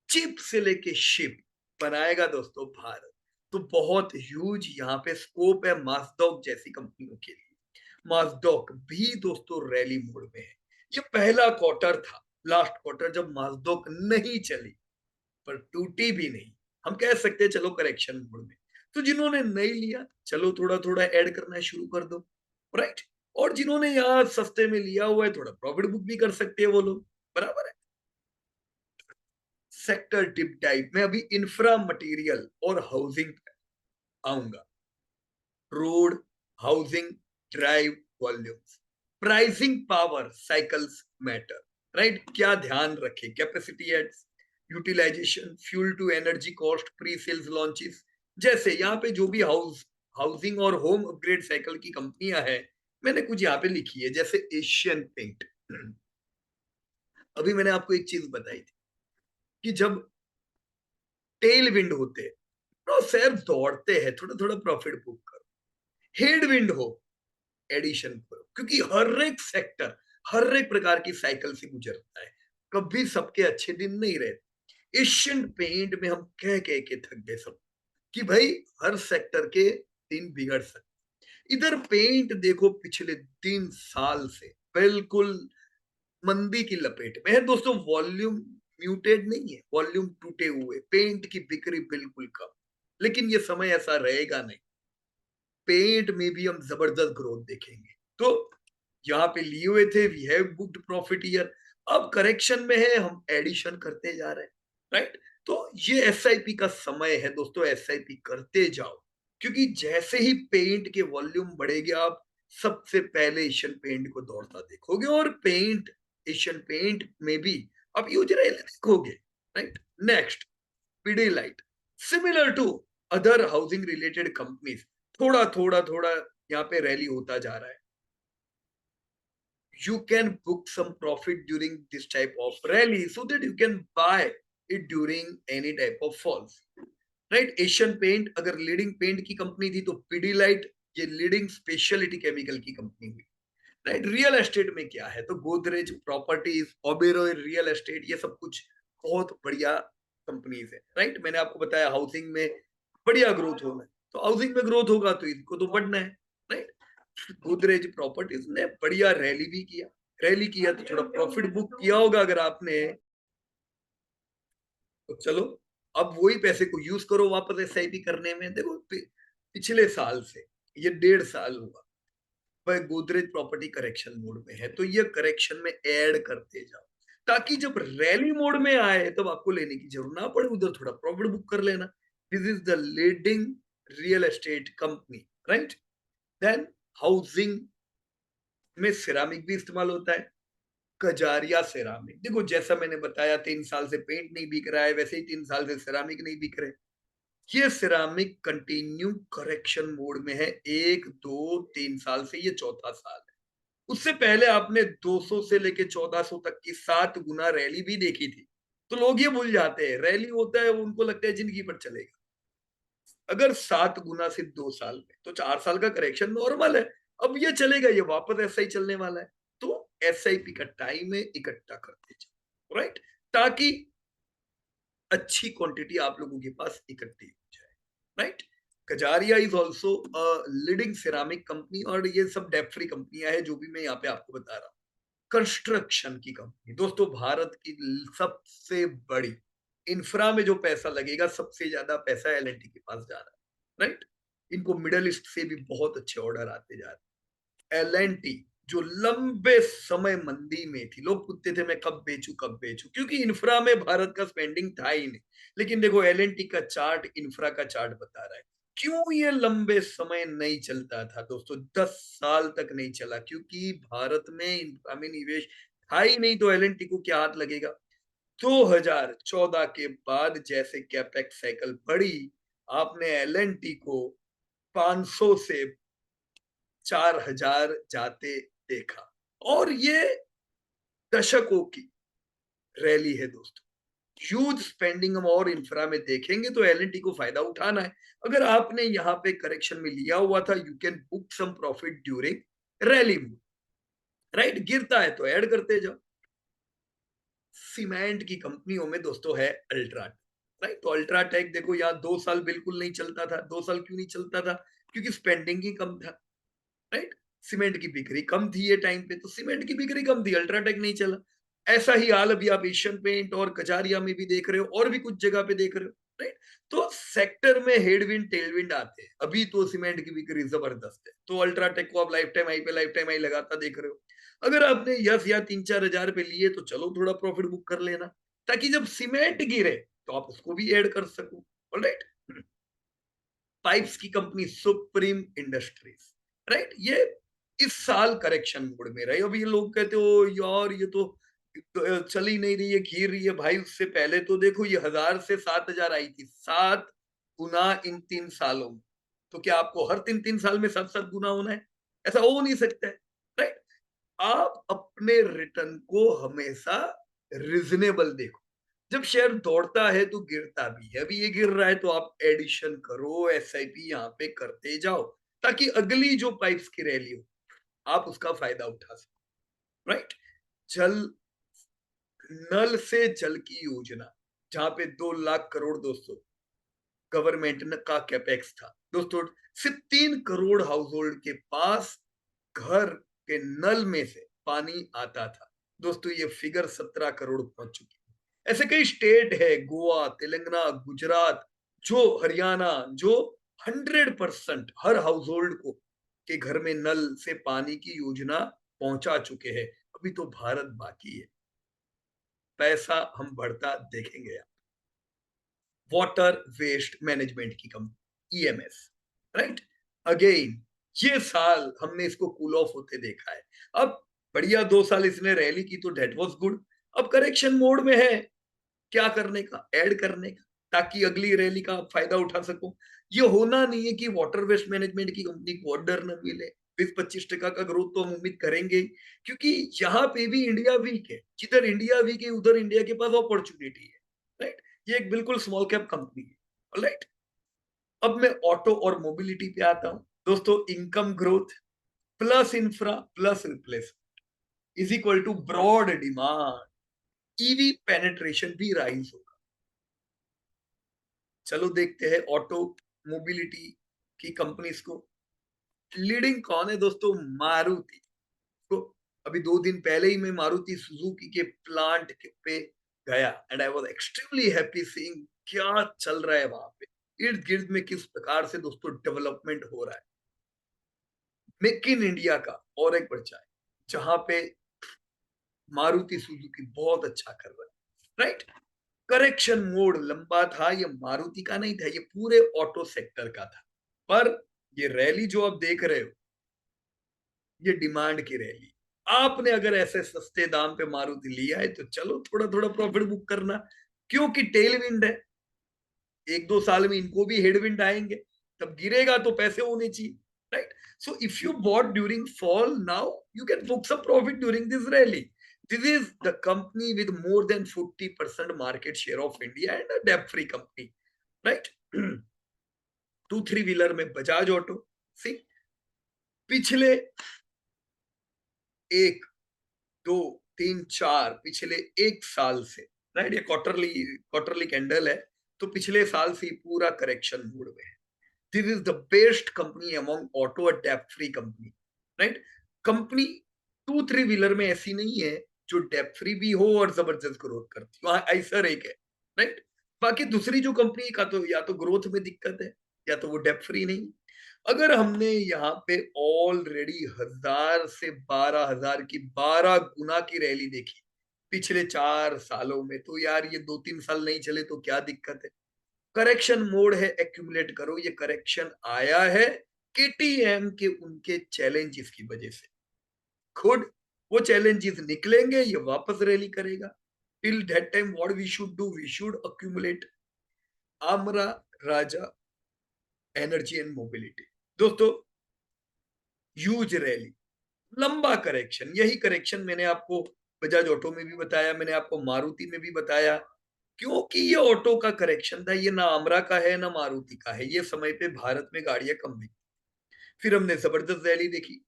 चिप से लेके शिप बनाएगा दोस्तों भारत। तो बहुत ह्यूज यहाँ पे स्कोप है मासडॉक जैसी कंपनियों के लिए। मासडॉक भी दोस्तों रैली मोड में है। ये पहला क्वार्टर था, लास्ट क्वार्टर, जब मासडॉक नहीं चली, पर टूटी भी नहीं। हम कह सकते हैं चलो करेक्शन मोड में। तो जिन्होंने नहीं लिया, चलो थोड़ा थोड़ा ऐड करना शुरू कर दो, राइट? और जिन्होंने यहाँ सस्ते में लिया हुआ है, थोड़ा प्रॉफिट बुक भी कर सकते हैं वो लोग, बराबर है। सेक्टर डिप टाइप में अभी इंफ्रा मटेरियल और हाउसिंग आऊंगा। Road, housing, drive, volumes, pricing power, cycles matter, right? क्या ध्यान रखें? Capacity adds, utilisation, fuel to energy cost, pre sales launches. जैसे यहाँ पे जो भी हाउसिंग और होम अपग्रेड साइकिल की कंपनियां हैं, मैंने कुछ यहाँ पे लिखी है, जैसे एशियन पेंट। अभी मैंने आपको एक चीज बताई थी कि जब टेल विंड होते हैं तो शेयर दौड़ते हैं, थोड़ा थोड़ा प्रॉफिट बुक करो। हेड विंड हो, एडिशन करो, क्योंकि हर एक सेक्टर हर एक प्रकार की साइकिल से गुजरता है, कभी सबके अच्छे दिन नहीं रहते। एशियन पेंट में हम कह कह के थक गए सब कि भाई हर सेक्टर के दिन बिगड़ सकते। इधर पेंट देखो पिछले 3 साल से बिल्कुल मंदी की लपेट में है दोस्तों। वॉल्यूम म्यूटेड नहीं है, वॉल्यूम टूटे हुए, पेंट की बिक्री बिल्कुल कम। लेकिन ये समय ऐसा रहेगा नहीं, पेंट में भी हम जबरदस्त ग्रोथ देखेंगे। तो यहाँ पे लिए हुए थे, we have booked profit year. अब करेक्शन में है, हम एडिशन करते जा रहे हैं, राइट? तो ये एसआईपी का समय है दोस्तों, एसआईपी करते जाओ, क्योंकि जैसे ही पेंट के वॉल्यूम बढ़ेगा, आप सबसे पहले एशियन पेंट को दौड़ता देखोगे। और पेंट, एशियन पेंट में भी आप यूज देखोगे, right? Next, Pidilite, similar to other housing related companies, थोड़ा थोड़ा थोड़ा यहाँ पे रैली होता जा रहा है। You can book some profit during this type of rally so that you can buy it during any type of falls, right? Asian paint अगर लीडिंग पेंट की कंपनी थी, तो पीडीलाइट ये लीडिंग स्पेशलिटी केमिकल की कंपनी हुई, right? Real estate में क्या है, तो गोदरेज प्रॉपर्टीज, ओबेरॉय रियल एस्टेट, ये सब कुछ बहुत बढ़िया कंपनीज है, राइट? मैंने आपको बताया हाउसिंग में बढ़िया ग्रोथ होना है, तो हाउसिंग में ग्रोथ होगा तो इनको तो बढ़ना है, राइट? गोदरेज प्रॉपर्टीज ने बढ़िया रैली भी किया। रैली किया तो थोड़ा प्रॉफिट बुक किया होगा अगर आपने, तो चलो अब वही पैसे को यूज करो वापस एसआईपी करने में। देखो पिछले साल से ये 1.5 साल हुआ, पर गोदरेज प्रॉपर्टी करेक्शन मोड में है, तो ये करेक्शन में ऐड करते जाओ, ताकि जब रैली मोड में आए तब आपको लेने की जरूरत ना पड़े, उधर थोड़ा प्रॉफिट बुक कर लेना। This is the leading real estate company, right? Then housing में सिरामिक भी इस्तेमाल होता है। कजारिया सिरामिक, देखो जैसा मैंने बताया 3 साल से पेंट नहीं बिक रहा है, वैसे ही 3 साल से सिरामिक नहीं बिक रहे। ये सिरामिक कंटिन्यू करेक्शन मोड में है, 1 2 3 साल से, ये चौथा साल है। उससे पहले आपने 200 से लेके 1400 तक की 7 गुना रैली भी देखी थी। तो लोग ये भूल जाते हैं, रैली होता है उनको लगता है जिंदगी पर चलेगा। अगर 7 गुना से 2 साल में, तो 4 साल का करेक्शन नॉर्मल है। अब ये चलेगा, ये वापस ऐसा ही चलने वाला है। तो एसआईपी का टाइम है, इकट्ठा करते जाओ, राइट? ताकि अच्छी क्वांटिटी आप लोगों के पास इकट्ठी हो जाए, right? Kajaria is also leading ceramic company, और ये सब डेप फ्री कंपनियां हैं जो भी मैं यहाँ पे आपको बता रहा हूँ। कंस्ट्रक्शन की कंपनी दोस्तों, भारत की सबसे बड़ी इंफ्रा में जो पैसा लगेगा सबसे ज्यादा पैसा एल&टी के पास जा रहा है, राइट। इनको मिडल ईस्ट से भी बहुत अच्छे ऑर्डर आते जा रहे हैं। एल&टी जो लंबे समय मंदी में थी, लोग पूछते थे मैं कब बेचूं, क्योंकि इंफ्रा में भारत का स्पेंडिंग था ही नहीं। लेकिन देखो एल&टी का चार्ट, इंफ्रा का चार्ट बता रहा है क्यों ये लंबे समय नहीं चलता था दोस्तों, 10 साल तक नहीं चला, क्योंकि भारत में इंफ्रा में निवेश था ही नहीं, तो एल&टी को क्या हाथ लगेगा। 2014 के बाद जैसे कैपेक्स साइकिल बढ़ी, आपने एल&टी को 500 से 4000 जाते देखा, और ये दशकों की रैली है दोस्तों। ह्यूज स्पेंडिंग हम और इंफ्रा में देखेंगे तो एल&टी को फायदा उठाना है। अगर आपने यहाँ पे करेक्शन में लिया हुआ था, you can book some profit during rally move, right. गिरता है तो ऐड करते जाओ। सीमेंट की कंपनियों में दोस्तों है अल्ट्राटेक, राइट। तो अल्ट्राटेक देखो यहाँ 2 साल बिल्कुल नहीं चलता था। 2 साल क्यों नहीं चलता था, क्योंकि स्पेंडिंग ही कम था, राइट। सीमेंट की बिक्री कम थी ये टाइम पे, तो सीमेंट की बिक्री कम थी, अल्ट्राटेक नहीं चला। ऐसा ही हाल अभी आप एशियन पेंट और कजारिया में भी देख रहे हो, और भी कुछ जगह पे देख रहे हो, राइट। तो सेक्टर में हेडविंड टेलविंड आते हैं। अभी तो सीमेंट की बिक्री जबरदस्त है, तो अल्ट्राटेक को आप लाइफ टाइम हाई पे लाइफ टाइम हाई लगाता देख रहे हो। अगर आपने यस या 3-4 हजार पे लिए तो चलो थोड़ा प्रॉफिट बुक कर लेना, ताकि जब सीमेंट गिरे तो आप उसको भी ऐड कर सको, ऑलराइट। पाइप्स की कंपनी सुप्रीम इंडस्ट्रीज, राइट। ये इस साल करेक्शन मोड में रहे। अभी ये लोग कहते हो यार ये तो चल ही नहीं रही है, घिर रही है। भाई उससे पहले तो देखो ये 1000 से 7000 आई थी, 7 गुना इन 3 सालों में। तो क्या आपको हर 3-3 साल में 7-7 गुना होना है? ऐसा हो नहीं सकता है, राइट। आप अपने रिटर्न को हमेशा रिजनेबल देखो। जब शेयर दौड़ता है तो गिरता भी है। अभी ये गिर रहा है तो आप एडिशन करो, एसआईपी यहाँ पे करते जाओ, ताकि अगली जो पाइप्स की रैली हो आप उसका फायदा उठा सको, राइट। जल, नल से जल की योजना, जहां पे 2 लाख करोड़ दोस्तों गवर्नमेंट का कैपेक्स था दोस्तों। सिर्फ 3 करोड़ हाउस होल्ड के पास घर के नल में से पानी आता था दोस्तों। ये फिगर 17 करोड़ पहुंच चुकी है। ऐसे कई स्टेट है, गोवा, तेलंगाना, गुजरात, जो हरियाणा, जो 100% हर हाउस होल्ड को के घर में नल से पानी की योजना पहुंचा चुके हैं। अभी तो भारत बाकी है। पैसा हम बढ़ता देखेंगे। वाटर वेस्ट मैनेजमेंट की कंपनी ईएमएस, राइट। अगेन ये साल हमने इसको कूल ऑफ होते देखा है। अब बढ़िया 2 साल इसने रैली की तो डेट वाज गुड। अब करेक्शन मोड में है, क्या करने का, ऐड करने का, ताकि अगली रैली का आप फायदा उठा सको। ये होना नहीं है कि वाटर वेस्ट मैनेजमेंट की कंपनी को ऑर्डर न मिले। 20-25% का ग्रोथ तो हम उम्मीद करेंगे, क्योंकि यहाँ पे भी इंडिया वीक है। जिधर इंडिया वीक है उधर इंडिया के पास अपॉर्चुनिटी है, राइट। ये एक बिल्कुल स्मॉल कैप कंपनी है, राइट। अब मैं ऑटो और मोबिलिटी पे आता हूं दोस्तों। Income growth plus infra plus replace is equal to broad demand. EV penetration भी राइज होगा। चलो देखते हैं ऑटो मोबिलिटी की कंपनीज को। लीडिंग कौन है दोस्तों? मारुति। तो अभी 2 दिन पहले ही मैं मारुति सुजुकी के प्लांट पे गया, and I was extremely happy seeing क्या चल रहा है वहां पे। इर्द गिर्द में किस प्रकार से दोस्तों डेवलपमेंट हो रहा है। मेक इन इंडिया का और एक पर्चा है, जहां पे मारुति सुजुकी बहुत अच्छा कर रहा है, राइट। करेक्शन मोड लंबा था, ये मारुति का नहीं था, ये पूरे ऑटो सेक्टर का था। पर ये रैली जो आप देख रहे हो, ये डिमांड की रैली। आपने अगर ऐसे सस्ते दाम पे मारुति लिया है तो चलो थोड़ा थोड़ा प्रॉफिट बुक करना, क्योंकि टेल विंड है। 1-2 साल में इनको भी हेडविंड आएंगे, तब गिरेगा तो पैसे होने चाहिए, right. So if you bought during fall now, you can book some profit during this rally. This is the company with more than 40% market share of India and a debt free company, right? 2-3 wheeler में Bajaj auto सी पिछले 1-2-3-4 पिछले 1 साल से, right. ये quarterly quarterly candle है, तो पिछले साल से पूरा करेक्शन मूड में है। This is the best company among auto डेप्ट free company, right. Company 2-3 wheeler में ऐसी नहीं है जो डेप्ट फ्री भी हो और जबरदस्त ग्रोथ करती हो। वहां ऐसर एक है, राइट। बाकी दूसरी जो कंपनी का तो या तो ग्रोथ में दिक्कत है या तो वो डेब्ट फ्री नहीं। अगर हमने यहाँ पे ऑलरेडी 1000 से 12,000 की 12 गुना की रैली देखी पिछले 4 सालों में, तो यार ये 2-3 साल नहीं चले तो क्या दिक्कत है। करेक्शन मोड है, एक्यूमुलेट करो। ये करेक्शन आया है केटीएम के उनके चैलेंजेस की वजह से। खुद वो चैलेंजेस निकलेंगे, ये वापस रैली करेगा। Till that time what we should do, we should accumulate. Amara Raja energy and mobility, दोस्तों ह्यूज रैली, लंबा करेक्शन। यही करेक्शन मैंने आपको बजाज ऑटो में भी बताया, मैंने आपको मारुति में भी बताया। क्योंकि ये ऑटो का करेक्शन था, ये ना आमरा का है ना मारुति का है। ये समय पे भारत में गाड़ियां कम बिकी। फिर हमने जबरदस्त रैली देखी।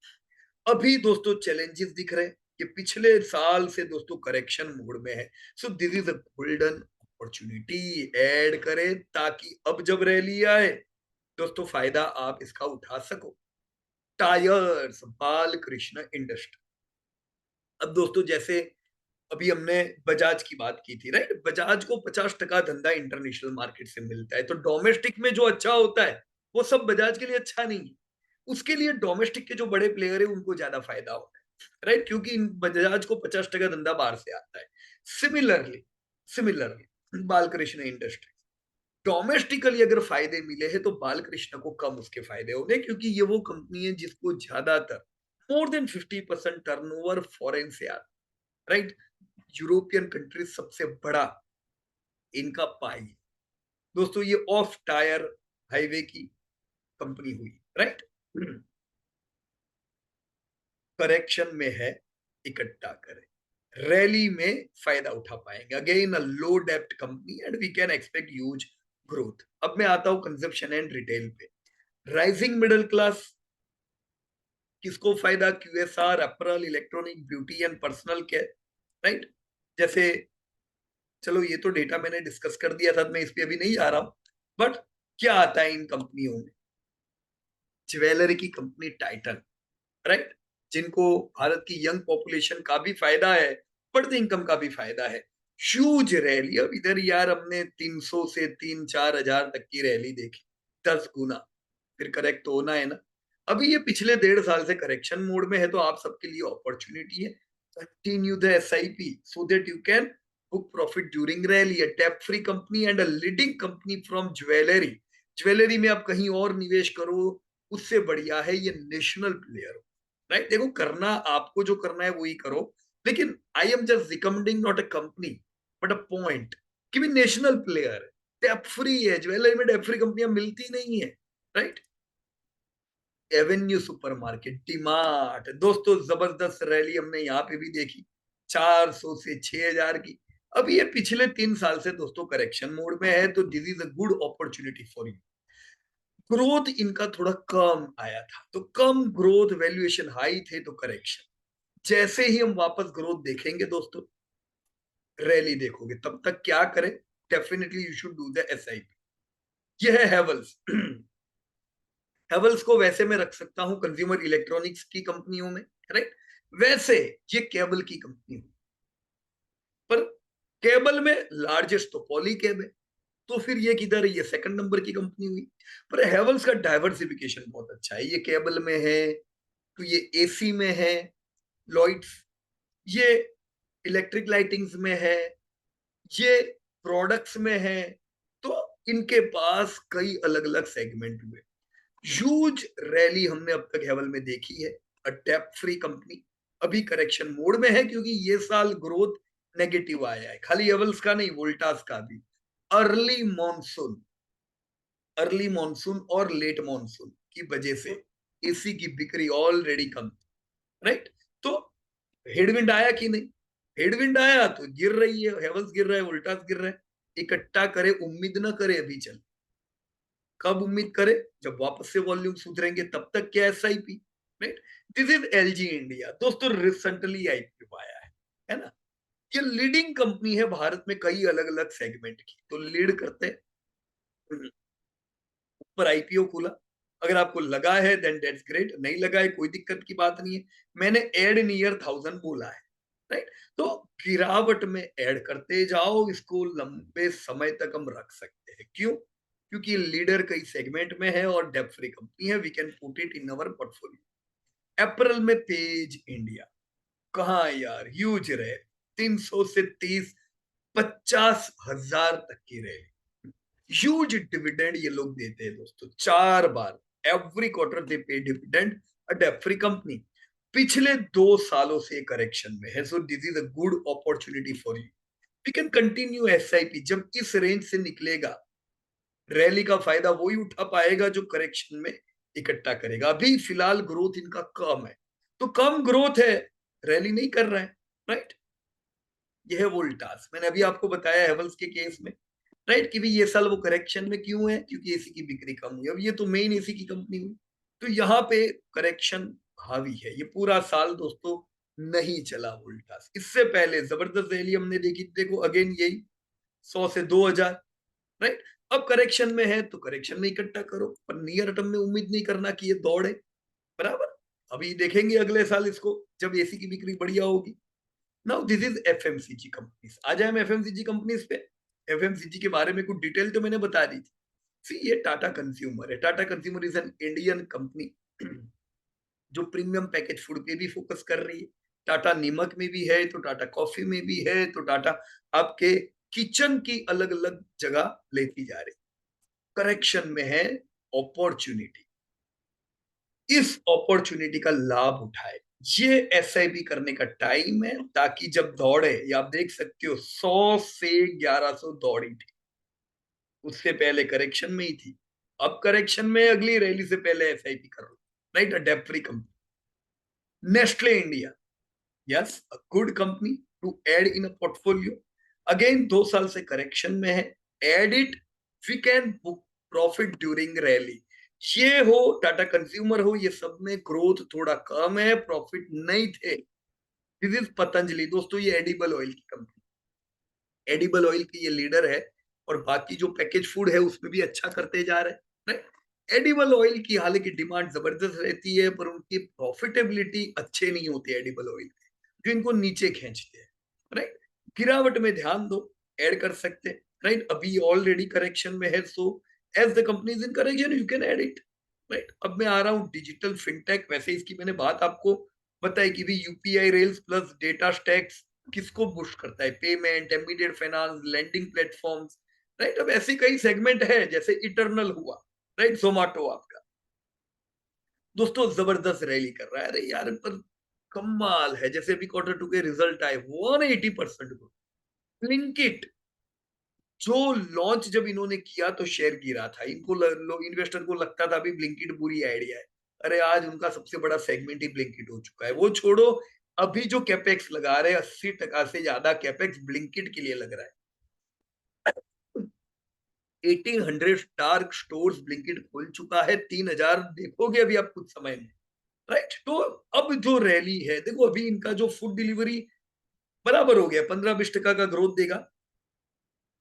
अभी दोस्तों चैलेंजेस दिख रहे हैं। ये पिछले साल से दोस्तों करेक्शन मोड में है। So this is a golden opportunity. Add करें ताकि अब जब रैली आए दोस्तों फायदा आप इसका उठा सको। Tyres, Balkrishna industry. अब दोस्तों जैसे अभी हमने बजाज की बात की थी, राइट। बजाज को 50% धंधा इंटरनेशनल मार्केट से मिलता है, तो डोमेस्टिक में जो अच्छा होता है वो सब बजाज के लिए अच्छा नहीं है। उसके लिए डोमेस्टिक के जो बड़े प्लेयर है उनको ज्यादा फायदा होता है, राइट, क्योंकि बजाज को 50% धंधा बाहर से आता है। Similarly similarly Balkrishna industry, domestically अगर फायदे मिले हैं तो बालकृष्ण को कम उसके फायदे होंगे, क्योंकि ये वो कंपनी है जिसको ज्यादातर मोर देन 50% टर्नओवर फॉरेन से आता है, राइट। यूरोपियन कंट्रीज सबसे बड़ा इनका पाई है। दोस्तों ये ऑफ टायर हाईवे की कंपनी हुई, राइट। करेक्शन में है, इकट्ठा करें, रैली में फायदा उठा पाएंगे। अगेन अ लो डेप्ट company and we can expect huge growth. अब मैं आता हूं कंजप्शन एंड रिटेल पे। राइजिंग मिडिल क्लास, किसको फायदा, QSR, apparel, electronic, beauty and personal care, right. जैसे चलो ये तो डेटा मैंने डिस्कस कर दिया था, मैं इस पे अभी नहीं जा रहा हूं। बट क्या आता है इन कंपनियों में, ज्वेलरी की कंपनी टाइटन, राइट, जिनको भारत की यंग पॉपुलेशन का भी फायदा है, बढ़ती इनकम का भी फायदा है। Huge rally. अब इधर यार हमने 300 से 3-4 हजार तक की रैली देखी, 10 गुना। फिर करेक्ट तो होना है ना। अभी ये पिछले 1.5 साल से करेक्शन मोड में है, तो आप सबके लिए अपॉर्चुनिटी है। Continue the SIP so that you can book profit during rally. A tap free company and a leading company from jewellery. Jewellery में आप कहीं और निवेश करो, उससे बढ़िया है ये नेशनल प्लेयर, राइट। देखो करना आपको जो करना है वही करो, लेकिन I am just recommending not a company but a point कि भी नेशनल प्लेयर है, डेप फ्री है। ज्वेलरी में डेप फ्री कंपनियां मिलती नहीं है, राइट। एवेन्यू सुपरमार्केट, डीमार्ट, दोस्तों जबरदस्त रैली हमने यहाँ पे भी देखी, 400 से 6,000 की। अब ये पिछले 3 साल से दोस्तों करेक्शन मोड में है, तो this is a good opportunity for you. Growth इनका थोड़ा कम आया था, तो कम ग्रोथ, वैल्यूएशन हाई थे, तो करेक्शन। जैसे ही हम वापस ग्रोथ देखेंगे दोस्तों, रैली देखोगे, तब तक क्या करें, definitely you should do the SIP. यह है हैवल्स। हैवल्स को वैसे मैं रख सकता हूं कंज्यूमर इलेक्ट्रॉनिक्स की कंपनियों में, राइट। वैसे ये केबल की कंपनी हुई, पर केबल में लार्जेस्ट तो पॉली केब है, तो फिर ये किधर है, ये सेकंड नंबर की कंपनी हुई। पर हैवल्स का डाइवर्सिफिकेशन बहुत अच्छा है। ये केबल में है, तो ये एसी में है लॉइड्स, ये इलेक्ट्रिक लाइटिंग्स में है, ये प्रोडक्ट्स में है। तो इनके पास कई अलग अलग सेगमेंट हुए। ह्यूज रैली हमने अब तक हेवल में देखी है। अ डेप्ट फ्री कंपनी अभी करेक्शन मोड में है, क्योंकि ये साल ग्रोथ नेगेटिव आया है, खाली हेवल्स का नहीं, वोल्टास का भी। अर्ली मॉनसून अर्ली मॉनसून और लेट मॉनसून की वजह से एसी की बिक्री ऑलरेडी कम, राइट। तो हेडविंड आया कि नहीं, हेडविंड आया तो गिर रही है, हेवल्स गिर रहा है, वोल्टास गिर रहा है। इकट्ठा करे, उम्मीद ना करे अभी चल। कब उम्मीद करे, जब वापस से वॉल्यूम सुधरेंगे, तब तक क्या SIP, right. This is LG India, दोस्तों रिसेंटली आईपीओ आया है ना। ये लीडिंग कंपनी है भारत में कई अलग अलग सेगमेंट की, तो लीड करते हैं। ऊपर आईपीओ खुला, अगर आपको लगा है देन दैट्स ग्रेट, नहीं लगा है कोई दिक्कत की बात नहीं है। मैंने एड नियर 1000 बोला है, राइट। तो गिरावट में ऐड करते जाओ, इसको लंबे समय तक हम रख सकते हैं। क्यों? क्योंकि लीडर कई सेगमेंट में है और डेब्ट फ्री कंपनी है, we can put it in our portfolio. अप्रैल में पेज इंडिया, कहाँ यार, ह्यूज रहे, 300 से 30, 50,000 तक की रहे। ह्यूज डिविडेंड ये लोग देते हैं दोस्तों, 4 बार एवरी क्वार्टर दे पे डिविडेंड, अ डेब्ट फ्री कंपनी। पिछले 2 सालों से करेक्शन में है, so this is a good opportunity for you. We can continue SIP. जब इस रेंज से निकलेगा, रैली का फायदा वही उठा पाएगा जो करेक्शन में इकट्ठा करेगा। अभी फिलहाल ग्रोथ इनका कम है, तो कम ग्रोथ है, रैली नहीं कर रहा है, राइट। यह है वोल्टास, मैंने अभी आपको बताया हेवल्स के केस में, राइट, कि भी ये साल वो करेक्शन में क्यों है, क्योंकि एसी की बिक्री कम हुई। अब ये तो मेन एसी की कंपनी हुई, तो यहाँ पे करेक्शन हावी है। ये पूरा साल दोस्तों नहीं चला वोल्टास। इससे पहले जबरदस्त रैली हमने देखी, देखो अगेन यही 100 से 2,000, राइट। अब करेक्शन में है तो करेक्शन में इकट्ठा करो, पर नियर टर्म में उम्मीद नहीं करना कि ये दौड़े, बराबर। अभी देखेंगे अगले साल इसको, जब एसी की बिक्री बढ़िया होगी। Now this is FMCG companies. आ जाए हम एफएमसीजी कंपनीज पे। एफएमसीजी के बारे में कुछ डिटेल तो मैंने बता दी थी। सी, ये टाटा कंज्यूमर है। Tata consumer is an Indian company जो प्रीमियम पैकेज फूड पे भी फोकस कर रही है। टाटा नीमक में भी है, तो टाटा कॉफी में भी है, तो टाटा आपके किचन की अलग अलग जगह लेती जा रही। करेक्शन में है, अपॉर्चुनिटी, इस अपॉर्चुनिटी का लाभ उठाए। ये एसआईपी करने का टाइम है, ताकि जब दौड़े, या आप देख सकते हो 100 से 1100 दौड़ी थी, उससे पहले करेक्शन में ही थी। अब करेक्शन में, अगली रैली से पहले एसआईपी कर लो, राइट। अ डेब्ट free company, Nestle India, yes, a good company to add in a portfolio. Again 2 साल से करेक्शन में है, add it, we can book profit during rally. ये हो टाटा कंज्यूमर हो, ये सब में ग्रोथ थोड़ा कम है, प्रॉफिट नहीं थे। दिस इज पतंजलि दोस्तों, ये एडिबल ऑयल की कंपनी, एडिबल ऑयल की ये लीडर है, और बाकी जो पैकेज फूड है उसमें भी अच्छा करते जा रहे हैं, राइट। एडिबल ऑयल की हालांकि डिमांड जबरदस्त रहती है, पर उनकी प्रॉफिटेबिलिटी अच्छे नहीं होती एडिबल ऑयल, जो इनको नीचे खींचते हैं, राइट। गिरावट में ध्यान दो, ऐड कर सकते हैं, राइट। अभी ऑलरेडी करेक्शन में है, so as the company is in correction you can add it, right. अब मैं आ रहा हूँ डिजिटल फिनटेक। वैसे इसकी मैंने बात आपको बताई कि भी UPI rails plus data stacks किसको बूस्ट करता है, payment, immediate finance, lending platforms, right. अब ऐसे कई सेगमेंट है, जैसे इटरनल हुआ, राइट, जोमाटो आपका दोस्तों जबरदस्त रैली कर रहा है। अरे यार, पर कमाल है, जैसे अभी Q2 के रिजल्ट आए, 180% ग्रोथ। ब्लिंकिट, जो लॉन्च जब इन्होंने किया तो शेयर गिरा था, इनको इन्वेस्टर को लगता था अभी ब्लिंकिट बुरी आइडिया है। अरे आज उनका सबसे बड़ा सेगमेंट ही ब्लिंकिट हो चुका है। वो छोड़ो, अभी जो कैपेक्स लगा रहे हैं, 80% से ज्यादा कैपेक्स ब्लिंकिट के लिए लग रहा है। 1800 डार्क स्टोर्स ब्लिंकिट खोल चुका है, 3000 देखोगे अभी आप कुछ समय में, राइट। तो अब जो रैली है, देखो अभी इनका जो फूड डिलीवरी बराबर हो गया, 15-20% का ग्रोथ देगा।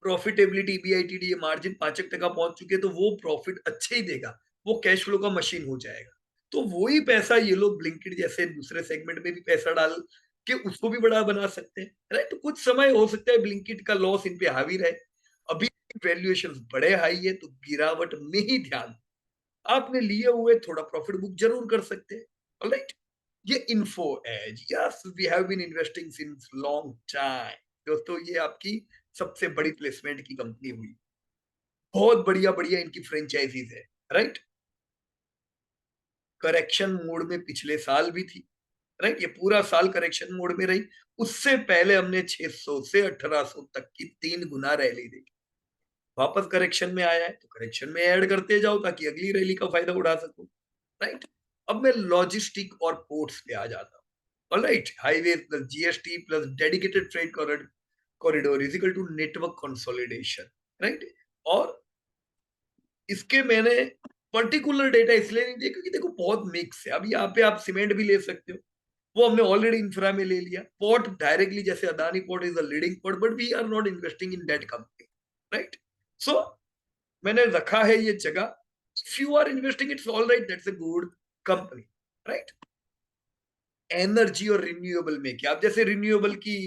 प्रॉफिटेबिलिटी, बीआईटीडी मार्जिन 5% पहुंच चुके हैं, तो वो प्रॉफिट अच्छे ही देगा, वो कैश फ्लो का मशीन हो जाएगा। तो वही पैसा ये लोग ब्लिंकिट जैसे दूसरे सेगमेंट में भी पैसा डाल के उसको भी बड़ा बना सकते हैं, राइट। तो कुछ समय हो सकता है ब्लिंकिट का लॉस इन पे हावी रहे। अभी वैल्यूएशन बड़े हाई है, तो गिरावट में ही ध्यान, आपने लिए हुए थोड़ा प्रॉफिट बुक जरूर कर सकते हैं, ऑलराइट। ये Info Edge, yes, we have been investing since long time. दोस्तों ये आपकी सबसे बड़ी प्लेसमेंट की कंपनी हुई, बहुत बढ़िया बढ़िया इनकी फ्रेंचाइजीज है, राइट। करेक्शन मोड में पिछले साल भी थी, राइट, ये पूरा साल करेक्शन मोड में रही। उससे पहले हमने 600 से 1800 तक की 3 गुना रैली देखी। वापस करेक्शन में आया है, तो करेक्शन में ऐड करते जाओ, ताकि अगली रैली का फायदा उठा सको, राइट। अब मैं लॉजिस्टिक और पोर्ट्स पे आ जाता हूँ, alright. Highway plus GST plus dedicated freight corridor is equal to network consolidation, right. और इसके मैंने पर्टिकुलर डेटा इसलिए नहीं दिया, क्योंकि देखो बहुत मिक्स है। अब यहाँ पे आप सीमेंट भी ले सकते हो, वो हमने ऑलरेडी इंफ्रा में ले लिया। पोर्ट डायरेक्टली, जैसे Adani port is a leading port, but we are not investing in that company, right. So मैंने रखा है ये जगह, if you are investing it's all right, that's a good company, right. Energy और रिन्यूएबल में क्या, अब जैसे रिन्यूएबल की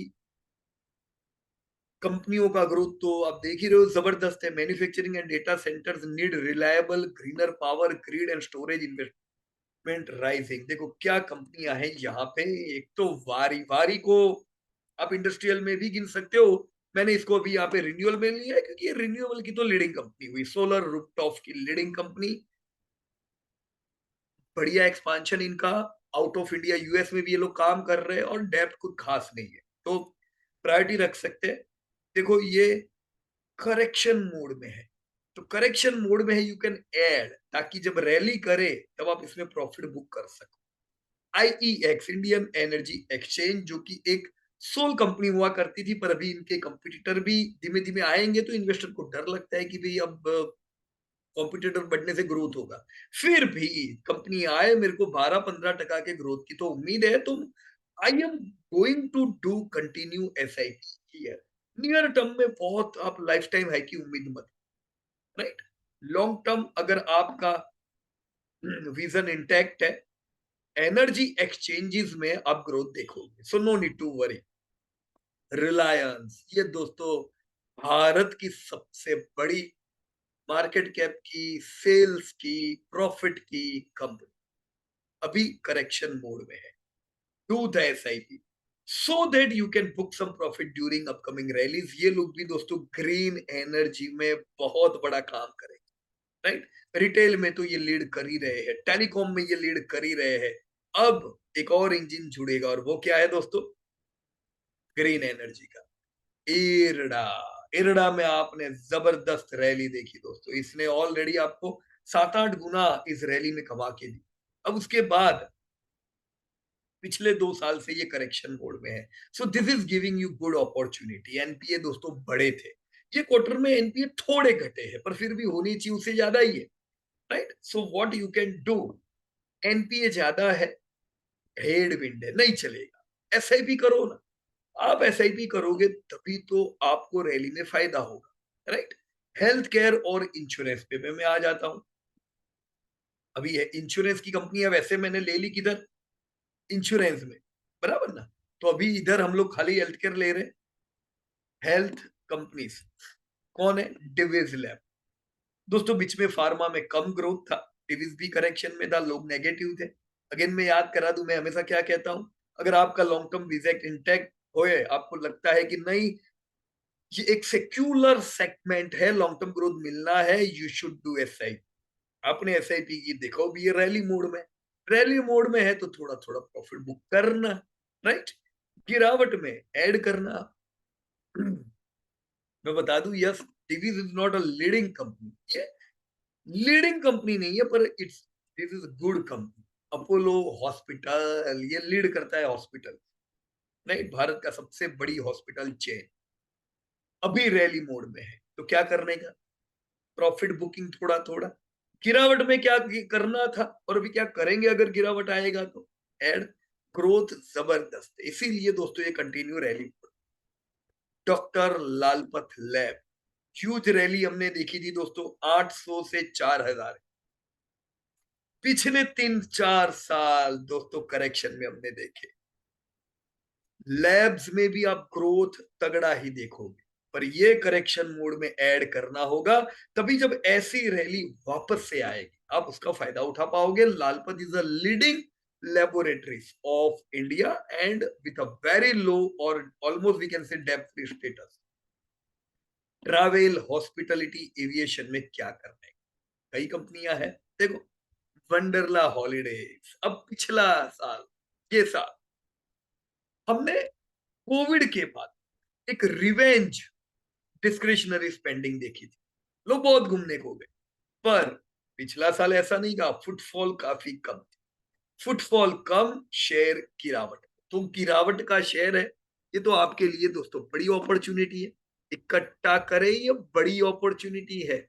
कंपनियों का ग्रोथ तो आप देख ही रहे हो, जबरदस्त है। Manufacturing and data centres need reliable greener power grid and storage investment rising. देखो क्या कंपनियां हैं यहाँ पे। एक तो वारी, वारी को आप इंडस्ट्रियल में भी गिन सकते हो। मैंने इसको अभी यहाँ पे रिन्यूअल में लिया है क्योंकि ये रिन्यूएबल की तो लीडिंग कंपनी हुई, सोलर रूफटॉप की लीडिंग कंपनी। बढ़िया एक्सपांशन इनका, आउट ऑफ इंडिया यूएस में भी ये लोग काम कर रहे हैं और डेप्थ कुछ खास नहीं है, तो प्रायोरिटी रख सकते हैं। देखो ये करेक्शन मोड में है, तो करेक्शन मोड में है, यू कैन ऐड, ताकि जब रैली करे तब आप इसमें प्रॉफिट बुक कर सको। आईईएक्स, इंडियन एनर्जी एक्सचेंज, जो कि एक सोल कंपनी हुआ करती थी, पर अभी इनके कंपटीटर भी धीमे धीमे आएंगे, तो इन्वेस्टर को डर लगता है कि भाई अब कॉम्पिटिटर बढ़ने से ग्रोथ होगा। फिर भी कंपनी आए, मेरे को 12-15% के ग्रोथ की तो उम्मीद है, तो I am going to do continue SIP here. Near term में बहुत आप लाइफ टाइम हाई की उम्मीद मत, राइट। लॉन्ग टर्म अगर आपका विजन इंटैक्ट है, एनर्जी एक्सचेंजेस में आप ग्रोथ देखोगे, so no need to worry. Reliance, ये दोस्तों भारत की सबसे बड़ी मार्केट कैप की, सेल्स की, प्रॉफिट की कंपनी, अभी करेक्शन मोड में है। Do the SIP so that you can book some profit during upcoming rallies. ये लोग भी दोस्तों ग्रीन एनर्जी में बहुत बड़ा काम करेंगे, राइट। रिटेल में तो ये लीड कर ही रहे हैं, टेलीकॉम में ये लीड कर ही रहे हैं। अब एक और इंजन जुड़ेगा, और वो क्या है दोस्तों, ग्रीन एनर्जी का इरडा। इरडा में आपने जबरदस्त रैली देखी दोस्तों, इसने ऑलरेडी आपको 7-8 गुना इस रैली में कमा के दी। अब उसके बाद पिछले 2 साल से ये करेक्शन मोड में है, so this is giving you good opportunity. NPA दोस्तों बड़े थे, ये क्वार्टर में एनपीए थोड़े घटे हैं, पर फिर भी होनी चाहिए उससे ज्यादा ही है, right. So what you can do, NPA ज्यादा है, हेड विंड है, नहीं चलेगा, एसआईपी करो ना। आप एसआईपी करोगे तभी तो आपको रैली में फायदा होगा, राइट। हेल्थ केयर और इंश्योरेंस पे मैं आ जाता हूं। अभी इंश्योरेंस की कंपनी है, वैसे मैंने ले ली किधर, इंश्योरेंस में, बराबर ना। तो अभी इधर हम लोग खाली हेल्थ केयर ले रहे हैं। हेल्थ कंपनीज कौन है, डिविज लैब। दोस्तों बीच में फार्मा में कम ग्रोथ था, डिविज भी करेक्शन में था, लोग नेगेटिव थे। अगेन मैं याद करा दूं, मैं हमेशा क्या कहता हूं, अगर आपका लॉन्ग टर्म विजन इंटैक्ट होए, आपको लगता है कि नहीं ये एक सेक्युलर सेगमेंट है, लॉन्ग टर्म ग्रोथ मिलना है, यू शुड डू एसआईपी। आपने एसआईपी की, देखो भी ये रैली मोड में, रैली मोड में है तो थोड़ा थोड़ा प्रॉफिट बुक करना, राइट। गिरावट में ऐड करना। मैं बता दूं, yes this is not a leading company, ये लीडिंग कंपनी नहीं है, पर it's this is good company. Apollo hospital, ये लीड करता है हॉस्पिटल, राइट, भारत का सबसे बड़ी हॉस्पिटल चेन, अभी रैली मोड में है, तो क्या करने का, प्रॉफिट बुकिंग थोड़ा थोड़ा। गिरावट में क्या करना था और अभी क्या करेंगे अगर गिरावट आएगा तो, एड। ग्रोथ जबरदस्त है, इसीलिए दोस्तों ये continue rally. Doctor Lalpath lab, huge rally हमने देखी थी दोस्तों, 800 से 4000। पिछले 3-4 साल दोस्तों करेक्शन में हमने देखे। लैब्स में भी आप ग्रोथ तगड़ा ही देखोगे, पर ये करेक्शन मोड में ऐड करना होगा, तभी जब ऐसी रैली वापस से आएगी आप उसका फायदा उठा पाओगे। Lalpath is a leading laboratories of India and with a very low or almost we can say debt free status. Travel, hospitality, aviation में क्या करना है, कई कंपनियां हैं। देखो वंडरला हॉलीडेज, अब पिछला साल, ये साल हमने कोविड के बाद एक रिवेंज डिस्क्रिशनरी स्पेंडिंग देखी थी, लोग बहुत घूमने को गए, पर पिछला साल ऐसा नहीं कहा, फुटफॉल काफी कम थी। फुटफॉल कम, शेयर गिरावट, तो गिरावट का शेयर है, ये तो आपके लिए दोस्तों बड़ी अपॉर्चुनिटी है। इकट्ठा करें, ये बड़ी अपॉर्चुनिटी है,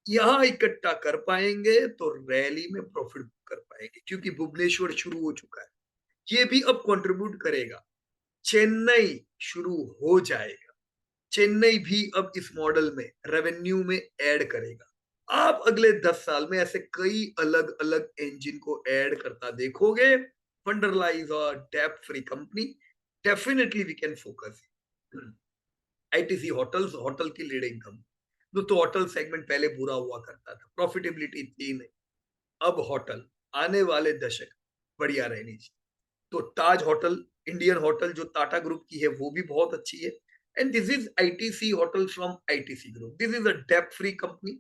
यहाँ इकट्ठा कर पाएंगे तो रैली में प्रॉफिट कर पाएंगे, क्योंकि भुवनेश्वर शुरू हो चुका है, ये भी अब कंट्रीब्यूट करेगा। चेन्नई शुरू हो जाएगा, चेन्नई भी अब इस मॉडल में रेवेन्यू में ऐड करेगा। आप अगले 10 साल में ऐसे कई अलग अलग इंजन को ऐड करता देखोगे, Wonderla is a debt-free company. Definitely we can focus. ITC hotels, hotel की लीडिंग कंपनी। दोस्तों होटल सेगमेंट पहले बुरा हुआ करता था, प्रॉफिटेबिलिटी थी नहीं। अब होटल आने वाले दशक बढ़िया रहनी चाहिए। तो ताज होटल, इंडियन होटल जो टाटा ग्रुप की है वो भी बहुत अच्छी है। And this is ITC hotel from ITC group. This is a डेब्ट free company.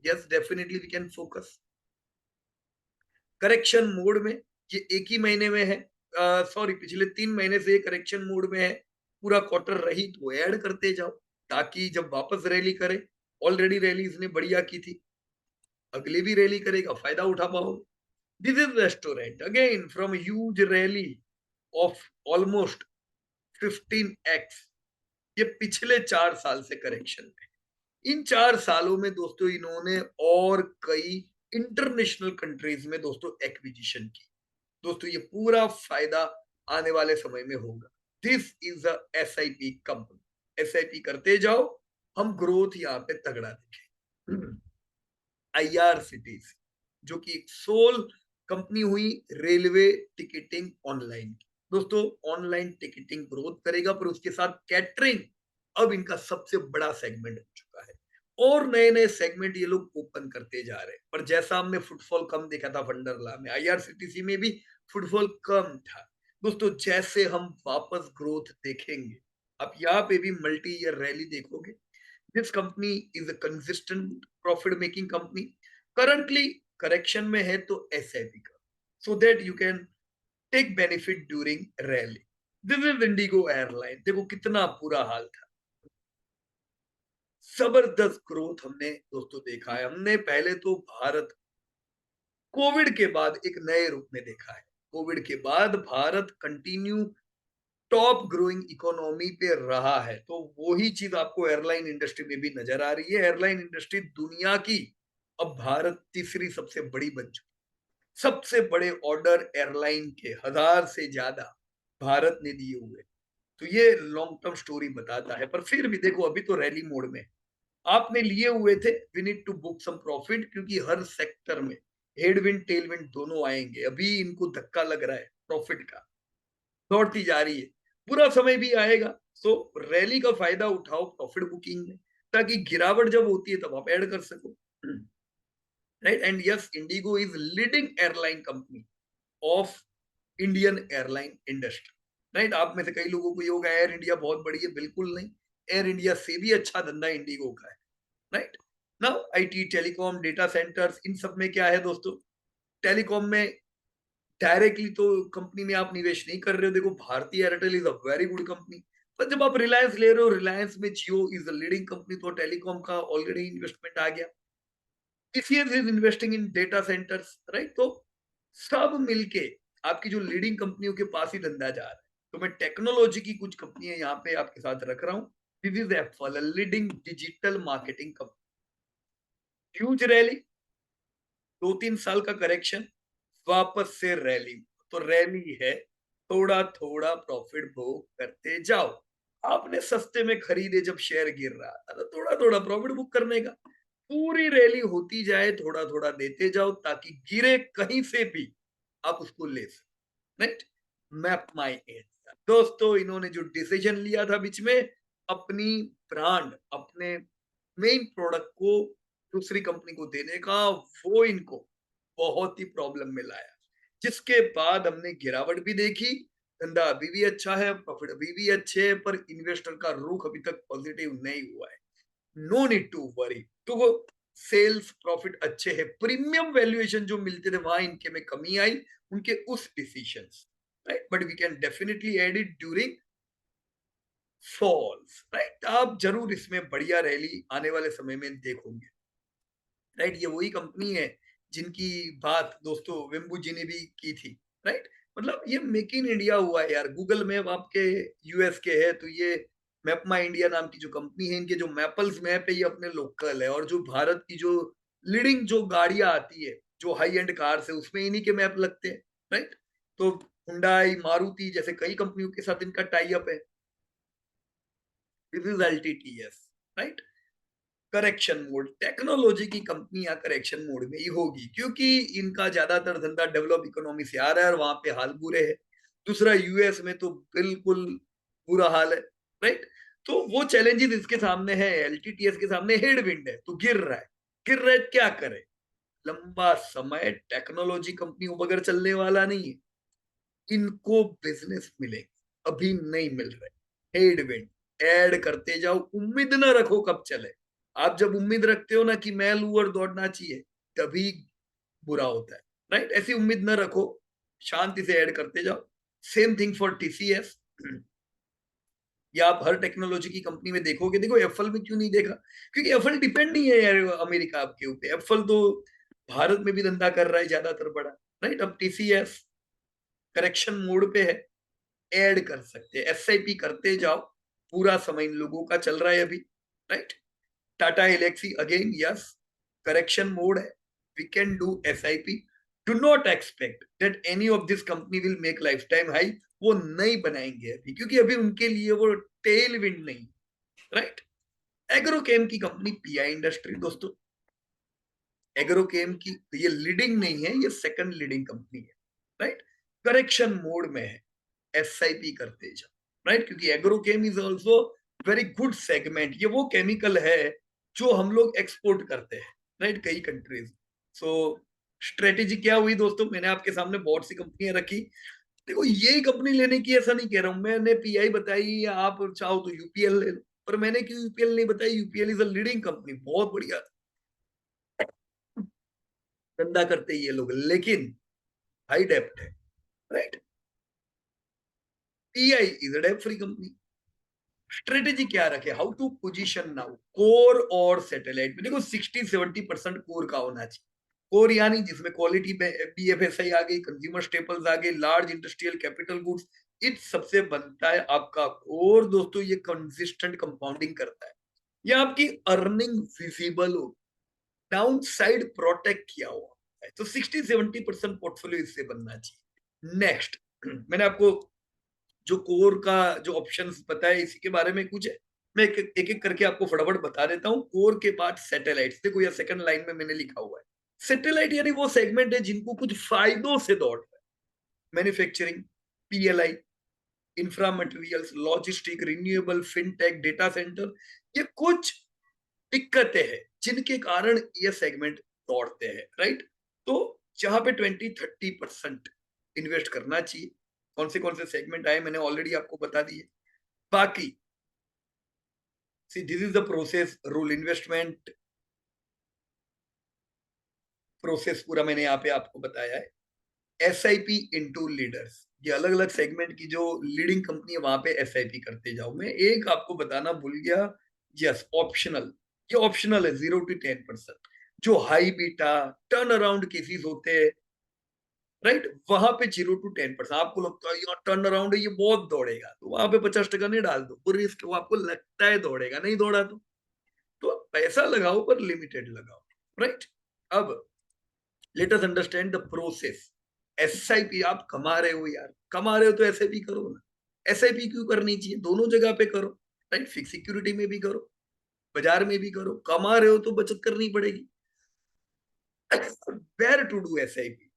Yes, definitely we can focus. Correction mode में, ये एक ही महीने में है, सॉरी पिछले 3 महीने से करेक्शन मोड में है। पूरा क्वार्टर रही तो ऐड करते जाओ, ताकि जब वापस रैली करे, ऑलरेडी रैली इसने बढ़िया की थी, अगली भी रैली करेगा, फायदा उठा पाओगे। This is restaurant again from huge rally of almost 15x। ये पिछले 4 साल से करेक्शन में। इन 4 सालों में दोस्तों इन्होंने और कई इंटरनेशनल कंट्रीज में दोस्तों एक्विजिशन की। दोस्तों ये पूरा फायदा आने वाले समय में होगा। This is a SIP company. SIP करते जाओ, हम ग्रोथ यहाँ पे तगड़ा देखें। आईआरसीटीसी जो कि एक सोल कंपनी हुई रेलवे टिकटिंग ऑनलाइन की। दोस्तों ऑनलाइन टिकटिंग ग्रोथ करेगा, पर उसके साथ कैटरिंग अब इनका सबसे बड़ा सेगमेंट हो चुका है, और नए नए सेगमेंट ये लोग ओपन करते जा रहे हैं। पर जैसा हमने फुटफॉल कम देखा था वंडरला में, आईआरसीटीसी में भी फुटफॉल कम था। दोस्तों जैसे हम वापस ग्रोथ देखेंगे, अब यहाँ पे भी मल्टी ईयर रैली देखोगे। This company is a consistent profit making company. Currently correction में है तो एसआईपी का, so that you can take benefit during rally. This is IndiGo airline. देखो कितना बुरा हाल था, जबरदस्त ग्रोथ हमने दोस्तों देखा है। हमने पहले तो भारत कोविड के बाद एक नए रूप में देखा है। कोविड के बाद Bharat continue top growing economy पे रहा है, तो वही चीज आपको एयरलाइन इंडस्ट्री में भी नजर आ रही है। एयरलाइन इंडस्ट्री दुनिया की अब भारत तीसरी सबसे बड़ी बन चुकी। सबसे बड़े ऑर्डर एयरलाइन के 1000 से ज्यादा भारत ने दिए हुए। तो ये लॉन्ग टर्म स्टोरी बताता है। पर फिर भी देखो अभी तो रैली मोड में आपने लिए हुए थे, we need to book some profit, क्योंकि हर सेक्टर में हेडविंड टेलविंड दोनों आएंगे। अभी इनको धक्का लग रहा है प्रॉफिट का, दौड़ती जा रही है, बुरा समय भी आएगा। सो रैली का फायदा उठाओ प्रॉफिट बुकिंग में, ताकि गिरावट जब होती है तब आप ऐड कर सको। Right, and yes Indigo is leading airline company of Indian airline industry. Right, आप में से कई लोगों को ये होगा एयर इंडिया बहुत बड़ी है, बिल्कुल नहीं। एयर इंडिया से भी अच्छा धंधा इंडिगो का है। Right, now IT telecom data centres, इन सब में क्या है दोस्तों, टेलीकॉम में डायरेक्टली तो कंपनी में आप निवेश नहीं कर रहे हो। देखो भारतीय Airtel is a very good company, पर जब आप रिलायंस ले रहे हो, रिलायंस में जियो इज द लीडिंग कंपनी, तो टेलीकॉम का ऑलरेडी इन्वेस्टमेंट आ गया। TCS is investing in data centres. Right, तो सब मिलके आपकी जो लीडिंग कंपनियों के पास ही धंधा जा रहा है। तो मैं टेक्नोलॉजी की कुछ कंपनियां यहाँ पे आपके साथ रख रहा हूँ। This is Apple, leading digital marketing company. Huge rally, 2-3 साल का करेक्शन, वापस से रैली। तो रैली है, थोड़ा थोड़ा प्रॉफिट बुक करते जाओ। आपने सस्ते में खरीदे जब शेयर गिर रहा था, तो थोड़ा थोड़ा प्रॉफिट बुक करने का। पूरी रैली होती जाए, थोड़ा थोड़ा देते जाओ, ताकि गिरे कहीं से भी आप उसको ले सको। Right, map my area. दोस्तों इन्होंने जो डिसीजन लिया था बीच में, अपनी ब्रांड, अपने मेन प्रोडक्ट को दूसरी कंपनी को देने का, वो इनको बहुत ही प्रॉब्लम में लाया। जिसके बाद हमने गिरावट भी देखी। धंधा अभी भी अच्छा है, प्रॉफिट अभी भी अच्छे है, पर इन्वेस्टर का रुख अभी तक पॉजिटिव नहीं हुआ है। No need to worry. तो वो सेल्स प्रॉफिट अच्छे है, प्रीमियम वैल्यूएशन जो मिलते थे वहां इनके में कमी आई, उनके उस decisions. Right, but we can definitely add it during falls. Right, आप जरूर इसमें बढ़िया रैली आने वाले समय में देखोगे। राइट, ये वही कंपनी है जिनकी बात दोस्तों वेम्बू जी ने भी की थी। राइट, मतलब ये मेक इन इंडिया हुआ है यार। गूगल मैप आपके यूएस के है, तो ये मैप माई इंडिया नाम की जो कंपनी है, इनके जो मैपल्स मैप है ये अपने लोकल है। और जो भारत की जो लीडिंग जो गाड़ियां आती है, जो हाई एंड कार है, उसमें इन्हीं के मैप लगते हैं। राइट, तो हुंडई मारुति जैसे कई कंपनियों के साथ इनका टाई अप है। This is LTTS. Right, correction mode, technology की कंपनियां करेक्शन मोड में ही होगी क्योंकि इनका ज्यादातर धंधा डेवलप इकोनॉमी से आ रहा है और वहां पे हाल बुरे है। दूसरा यूएस में तो बिल्कुल बुरा हाल है, राइट। तो वो चैलेंजेस इसके सामने है, एलटीटीएस के सामने हेडविंड है, तो गिर रहा है। गिर रहा है, क्या करे? लंबा समय टेक्नोलॉजी कंपनियों बगैर चलने वाला नहीं है। इनको बिजनेस मिलेंगे, अभी नहीं मिल रहे। हेडविंड, ऐड करते जाओ, उम्मीद ना रखो कब चले। आप जब उम्मीद रखते हो ना कि मैं लू और दौड़ना चाहिए, तभी बुरा होता है, राइट। ऐसी उम्मीद ना रखो, शांति से ऐड करते जाओ। Same thing for TCS. या आप हर टेक्नोलॉजी की कंपनी में देखोगे, देखो एप्पल में क्यों नहीं देखा? क्योंकि एप्पल डिपेंड नहीं है यार अमेरिका आपके ऊपर। एप्पल तो भारत में भी धंधा कर रहा है ज्यादातर बड़ा, राइट। अब टीसीएस करेक्शन मोड पे है, ऐड कर सकते हैं, एसआईपी करते जाओ। पूरा समय इन लोगों का चल रहा है अभी, right. Tata Elxsi again yes, correction mode है, we can do SIP. Do not expect that any of this company will make life time high. वो नहीं बनाएंगे अभी, क्योंकि अभी उनके लिए वो टेल विंड नहीं, राइट। एग्रोकेम की कंपनी पीआई इंडस्ट्री, दोस्तों एग्रोकेम की ये लीडिंग नहीं है, ये सेकंड लीडिंग कंपनी है, राइट। करेक्शन मोड में है, एसआईपी करते जाओ, राइट। क्योंकि Agrochem is also very good segment. ये वो केमिकल है जो हम लोग एक्सपोर्ट करते हैं, राइट, कई कंट्रीज। सो स्ट्रेटेजी क्या हुई दोस्तों? मैंने आपके सामने बहुत सी कंपनियां रखी। देखो यही कंपनी लेने की ऐसा नहीं कह रहा हूं, मैंने पीआई बताई, या आप चाहो तो यूपीएल ले लो। पर मैंने क्यों यूपीएल नहीं बताई? UPL is a leading company, बहुत बढ़िया धंधा करते हैं ये लोग, लेकिन हाई डेप्ट है, राइट। पीआई इज अ डेप्ट फ्री कंपनी। स्ट्रेटेजी क्या रखे? How to position now, core और सैटेलाइट में। देखो 60-70% कोर का होना चाहिए। कोर यानी जिसमें क्वालिटी बीएफएसआई आ गई, कंज्यूमर स्टेपल्स आ गई, लार्ज इंडस्ट्रियल कैपिटल गुड्स, इन सबसे बनता है आपका कोर। दोस्तों ये कंसिस्टेंट कंपाउंडिंग करता है, ये आपकी अर्निंग विजिबल हो, डाउन साइड प्रोटेक्ट किया हुआ है। तो 60-70% पोर्टफोलियो इससे बनना चाहिए। नेक्स्ट मैंने आपको जो कोर का जो ऑप्शंस बताया, इसी के बारे में कुछ है। मैं एक एक करके आपको फटाफट बता देता हूँ। कोर के बाद सैटेलाइट्स, देखो ये सेकंड लाइन में मैंने लिखा हुआ है। सैटेलाइट यानी वो सेगमेंट है जिनको कुछ फायदों से दौड़ रहा है। Manufacturing, PLI, infra materials, logistic, renewable, fintech, data centre, ये कुछ दिक्कतें हैं जिनके कारण ये सेगमेंट दौड़ते हैं, राइट। तो जहां पे 20-30% इन्वेस्ट करना चाहिए। कौन से सेगमेंट आए मैंने ऑलरेडी आपको बता दिए। बाकी see this is the process, rule, investment process पूरा मैंने यहाँ पे आपको बताया है। एसआईपी इनटू लीडर्स, ये अलग अलग सेगमेंट की जो लीडिंग कंपनी है वहां पे एसआईपी करते जाओ। मैं एक आपको बताना भूल गया, यस ऑप्शनल, ये ऑप्शनल है 0-10%। जो high beta turn around cases होते हैं, राइट, वहां पे 0-10%। आपको लगता है यार टर्न अराउंड है, ये बहुत दौड़ेगा, तो वहां पे 50% नहीं डाल दो, वो रिस्क, वो आपको लगता है दौड़ेगा, नहीं दौड़ा तो पैसा लगाओ पर लिमिटेड लगाओ, राइट। अब let us understand the process. SIP आप कमा रहे हो यार, कमा रहे हो तो एसआईपी करो ना। एसआईपी क्यों करनी चाहिए? दोनों जगह पे करो, राइट। फिक्स सिक्योरिटी में भी करो, बाजार में भी करो। कमा रहे हो तो बचत करनी पड़ेगी। Where to do SIP?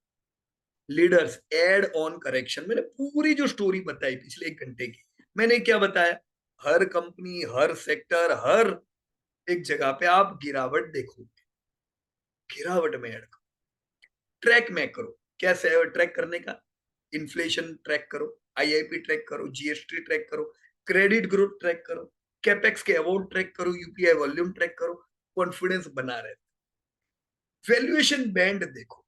Leaders, add on correction. मैंने पूरी जो स्टोरी बताई पिछले 1 घंटे की, मैंने क्या बताया? हर कंपनी, हर सेक्टर, हर एक जगह पे आप गिरावट देखोगे, गिरावट में ऐड ट्रैक में करो। कैसे है ट्रैक करने का? इन्फ्लेशन ट्रैक करो, आईआईपी ट्रैक करो, जीएसटी ट्रैक करो, क्रेडिट ग्रोथ ट्रैक करो, कैपेक्स के अमाउंट ट्रैक करो, यूपीआई वॉल्यूम ट्रैक करो। कॉन्फिडेंस बना रहे। वैल्यूएशन बैंड देखो।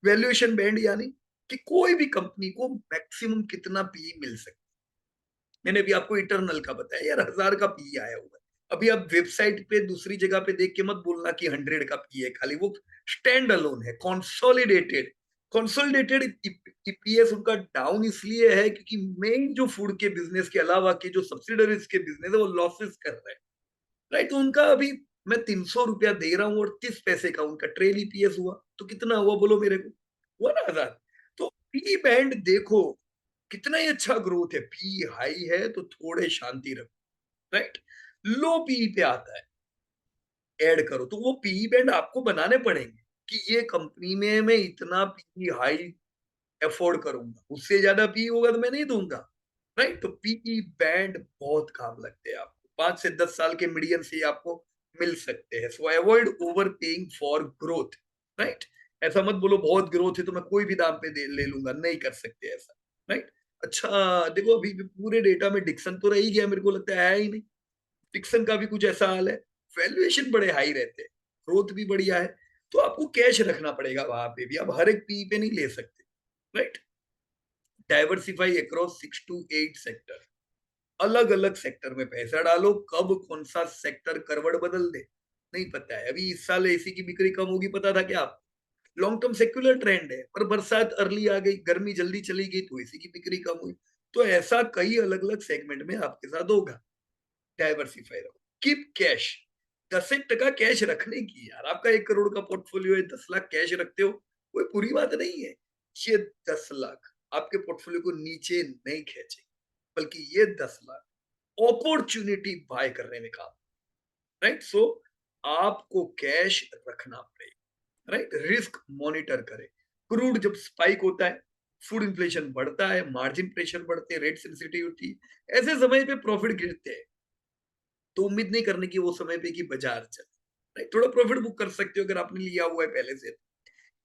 वैल्यूएशन बैंड यानी कि कोई भी कंपनी को मैक्सिमम कितना पी मिल सकता है। मैंने भी आपको इंटरनल का बताया यार, 1000 का पी आया हुआ है। अभी आप वेबसाइट पे दूसरी जगह पे देख के मत बोलना कि 100 का पी है, खाली वो स्टैंड अलोन है। कंसोलिडेटेड, कंसोलिडेटेड ईपीएस उनका डाउन इसलिए है क्योंकि मेन जो फूड के बिजनेस के अलावा के जो सब्सिडरीज के बिजनेस है वो लॉसेस कर रहे हैं, राइट। तो उनका अभी मैं 300 रुपया दे रहा हूँ और 30 पैसे का उनका ट्रेल ईपीएस हुआ, तो कितना हुआ बोलो मेरे को? हुआ ना 1000। तो पी बैंड देखो, कितना ही अच्छा ग्रोथ है। पी हाई है तो थोड़े शांति रखो, राइट। लो पी पे आता है, ऐड करो, तो वो पीई बैंड आपको बनाने पड़ेंगे कि ये कंपनी में मैं इतना पीई हाई अफोर्ड करूंगा, उससे ज्यादा पीई होगा तो मैं नहीं दूंगा, राइट? तो पीई बैंड बहुत काम लगते हैं आपको, 5 से 10 साल के मीडियन से ही आपको मिल सकते हैं। सो avoid over paying for growth, right? ऐसा मत बोलो बहुत ग्रोथ है तो मैं कोई भी दाम पे ले लूंगा, नहीं कर सकते ऐसा, राइट? अच्छा देखो, अभी भी पूरे डेटा में डिक्सन तो रह ही गया, मेरे को लगता है ही नहीं। डिक्सन का भी कुछ ऐसा हाल है, वैल्यूएशन बड़े हाई रहते हैं, ग्रोथ भी बढ़िया है, तो आपको कैश रखना पड़ेगा वहां पे भी, अब हर एक पी पे नहीं ले सकते, right? Diversify across 6 to 8 sector, अलग अलग सेक्टर में पैसा डालो, कब कौन सा सेक्टर करवट बदल दे नहीं पता है। अभी इस साल एसी की बिक्री कम होगी, पता था क्या आप? लॉन्ग टर्म सेक्युलर ट्रेंड है, पर बरसात अर्ली आ गई, गर्मी जल्दी चली गई, तो एसी की बिक्री कम हुई। तो ऐसा कई अलग अलग सेगमेंट में आपके साथ होगा। डाइवर्सिफाई रहो, कीप कैश, 10% कैश रखने की, यार आपका 1 करोड़ का पोर्टफोलियो है, 10 लाख कैश रखते हो, कोई बुरी बात नहीं है। ये 10 लाख आपके पोर्टफोलियो को नीचे नहीं खींचे, बल्कि ये 10 लाख अपॉर्चुनिटी बाय करने में काम, राइट? सो आपको कैश रखना पड़ेगा, राइट? रिस्क मॉनिटर करें, क्रूड जब स्पाइक होता है, फूड इन्फ्लेशन बढ़ता है, मार्जिन प्रेशर बढ़ते हैं, रेट सेंसिटिविटी, ऐसे समय पे प्रॉफिट गिरते हैं, तो उम्मीद नहीं करने की वो समय पे कि बाजार चले, राइट? थोड़ा प्रॉफिट बुक कर सकते हो अगर आपने लिया हुआ है पहले से।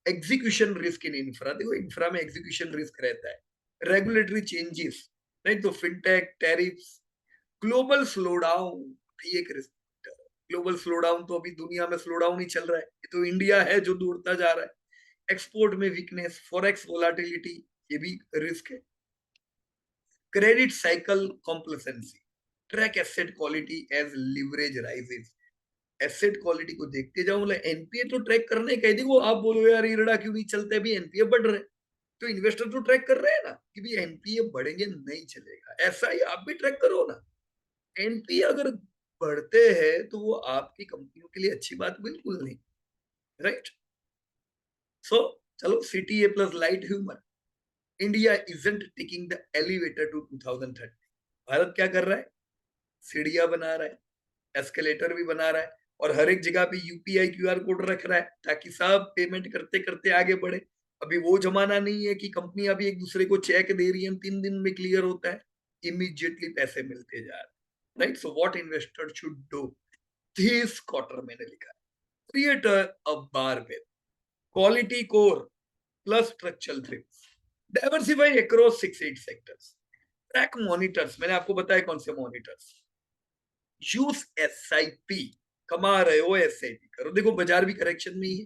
एग्जीक्यूशन रिस्क इन इंफ्रा, देखो इंफ्रा में एग्जीक्यूशन रिस्क रहता है, रेगुलेटरी चेंजेस, राइट? तो फिनटेक, टैरिफ्स, ग्लोबल स्लोडाउन, ये एक रिस्क। ग्लोबल स्लोडाउन तो अभी दुनिया में स्लोडाउन ही चल रहा है, ये तो इंडिया है जो दौड़ता जा रहा है। एक्सपोर्ट में वीकनेस, फॉरेक्स वोलाटिलिटी, ये भी रिस्क है। Credit cycle complacency, track asset quality as leverage rises, asset quality को देखते जाओ, मतलब एनपीए तो ट्रैक करने का है। देखो आप बोलो यार इरड़ा क्यों नहीं चलता है, भी एनपीए बढ़ रहे हैं, तो इन्वेस्टर तो ट्रैक कर रहे हैं ना कि भी एनपीए बढ़ेंगे, नहीं चलेगा, ऐसा ही आप भी ट्रैक करो ना। एनपीए अगर बढ़ते हैं तो वो आपकी कंपनियों के लिए अच्छी बात बिल्कुल नहीं, राइट? सो चलो, CTA plus light humour, India isn't taking the elevator to 2030। Bharat क्या कर रहा है? सीढ़ियां बना रहा है, एस्केलेटर भी बना रहा है, और हर एक जगह पे यूपीआई क्यूआर कोड रख रहा है ताकि सब पेमेंट करते करते आगे बढ़े। अभी वो जमाना नहीं है कि कंपनी अभी एक दूसरे को चेक दे रही है, 3 दिन में क्लियर होता है, इमीडिएटली पैसे मिलते जा रहे हैं, right? So what investor should do this quarter, मैंने लिखा है, create a barbell, quality core plus structural thrips, diversify across 6 8 sectors, track monitors, मैंने आपको बताया कौन से मॉनिटर्स, यूज एसआईपी, कमा रहे हो एसआईपी करो। देखो बाजार भी करेक्शन में ही है,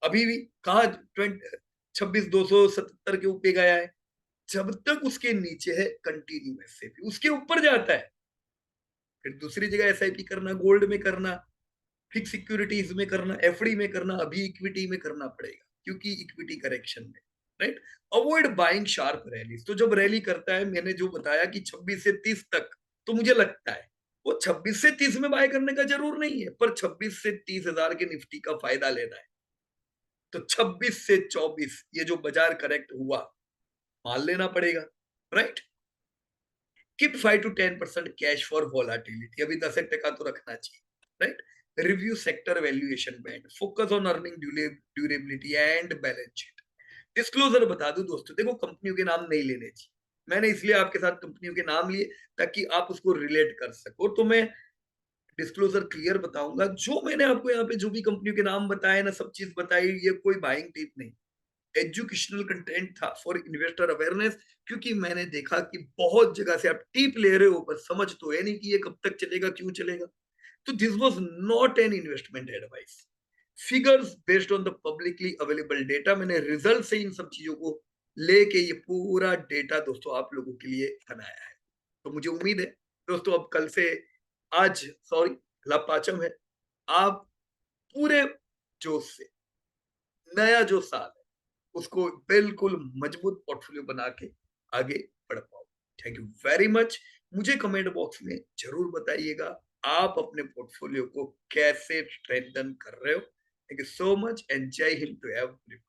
अभी भी कहा 26,277 के ऊपर गया है, जब तक उसके नीचे है कंटिन्यू एसआईपी, उसके ऊपर जाता है फिर दूसरी जगह एसआईपी करना, गोल्ड में करना, फिक्स सिक्योरिटीज में करना, एफडी में करना, अभी इक्विटी में करना पड़ेगा क्योंकि इक्विटी करेक्शन में, right? Avoid buying sharp rallies, तो जब रैली करता है, मैंने जो बताया कि 26 से 30 तक, तो मुझे लगता है वो 26 से 30 में बाय करने का जरूर नहीं है, पर 26 से 30 हजार के निफ्टी का फायदा लेना है। तो 26 से 24 ये जो बाजार करेक्ट हुआ, मान लेना पड़ेगा, right? Keep 5 to 10% cash for volatility, अभी 10% तो रखना चाहिए, right? Review sector valuation band, focus on earning durability and balance sheet. Disclosure बता दूं दोस्तों, देखो कंपनियों के नाम नहीं लेने चाहिए, मैंने इसलिए आपके साथ कंपनियों के नाम लिए ताकि आप उसको रिलेट कर सको, तो मैं डिस्क्लोजर क्लियर बताऊंगा। जो मैंने आपको यहाँ पे जो भी कंपनियों के नाम बताए ना, सब चीज बताई, ये कोई बाइंग टिप नहीं, एजुकेशनल कंटेंट था फॉर इन्वेस्टर अवेयरनेस, क्योंकि मैंने देखा कि बहुत जगह से आप टिप ले रहे हो पर समझ तो है नहीं कि ये कब तक चलेगा, क्यों चलेगा। तो this was not an investment advice, figures based on the publicly available data, मैंने रिजल्ट से इन सब चीजों को लेके ये पूरा डेटा दोस्तों आप लोगों के लिए बनाया है। तो मुझे उम्मीद है दोस्तों, अब कल से, आज सॉरी, लापाचम है, आप पूरे जोश से नया जो साल है उसको बिल्कुल मजबूत पोर्टफोलियो बना के आगे बढ़ पाओ। Thank you very much. मुझे कमेंट बॉक्स में जरूर बताइएगा आप अपने पोर्टफोलियो को कैसे स्ट्रेंथन कर रहे हो। Thank you so much and जय हिंद टू एवरीवन।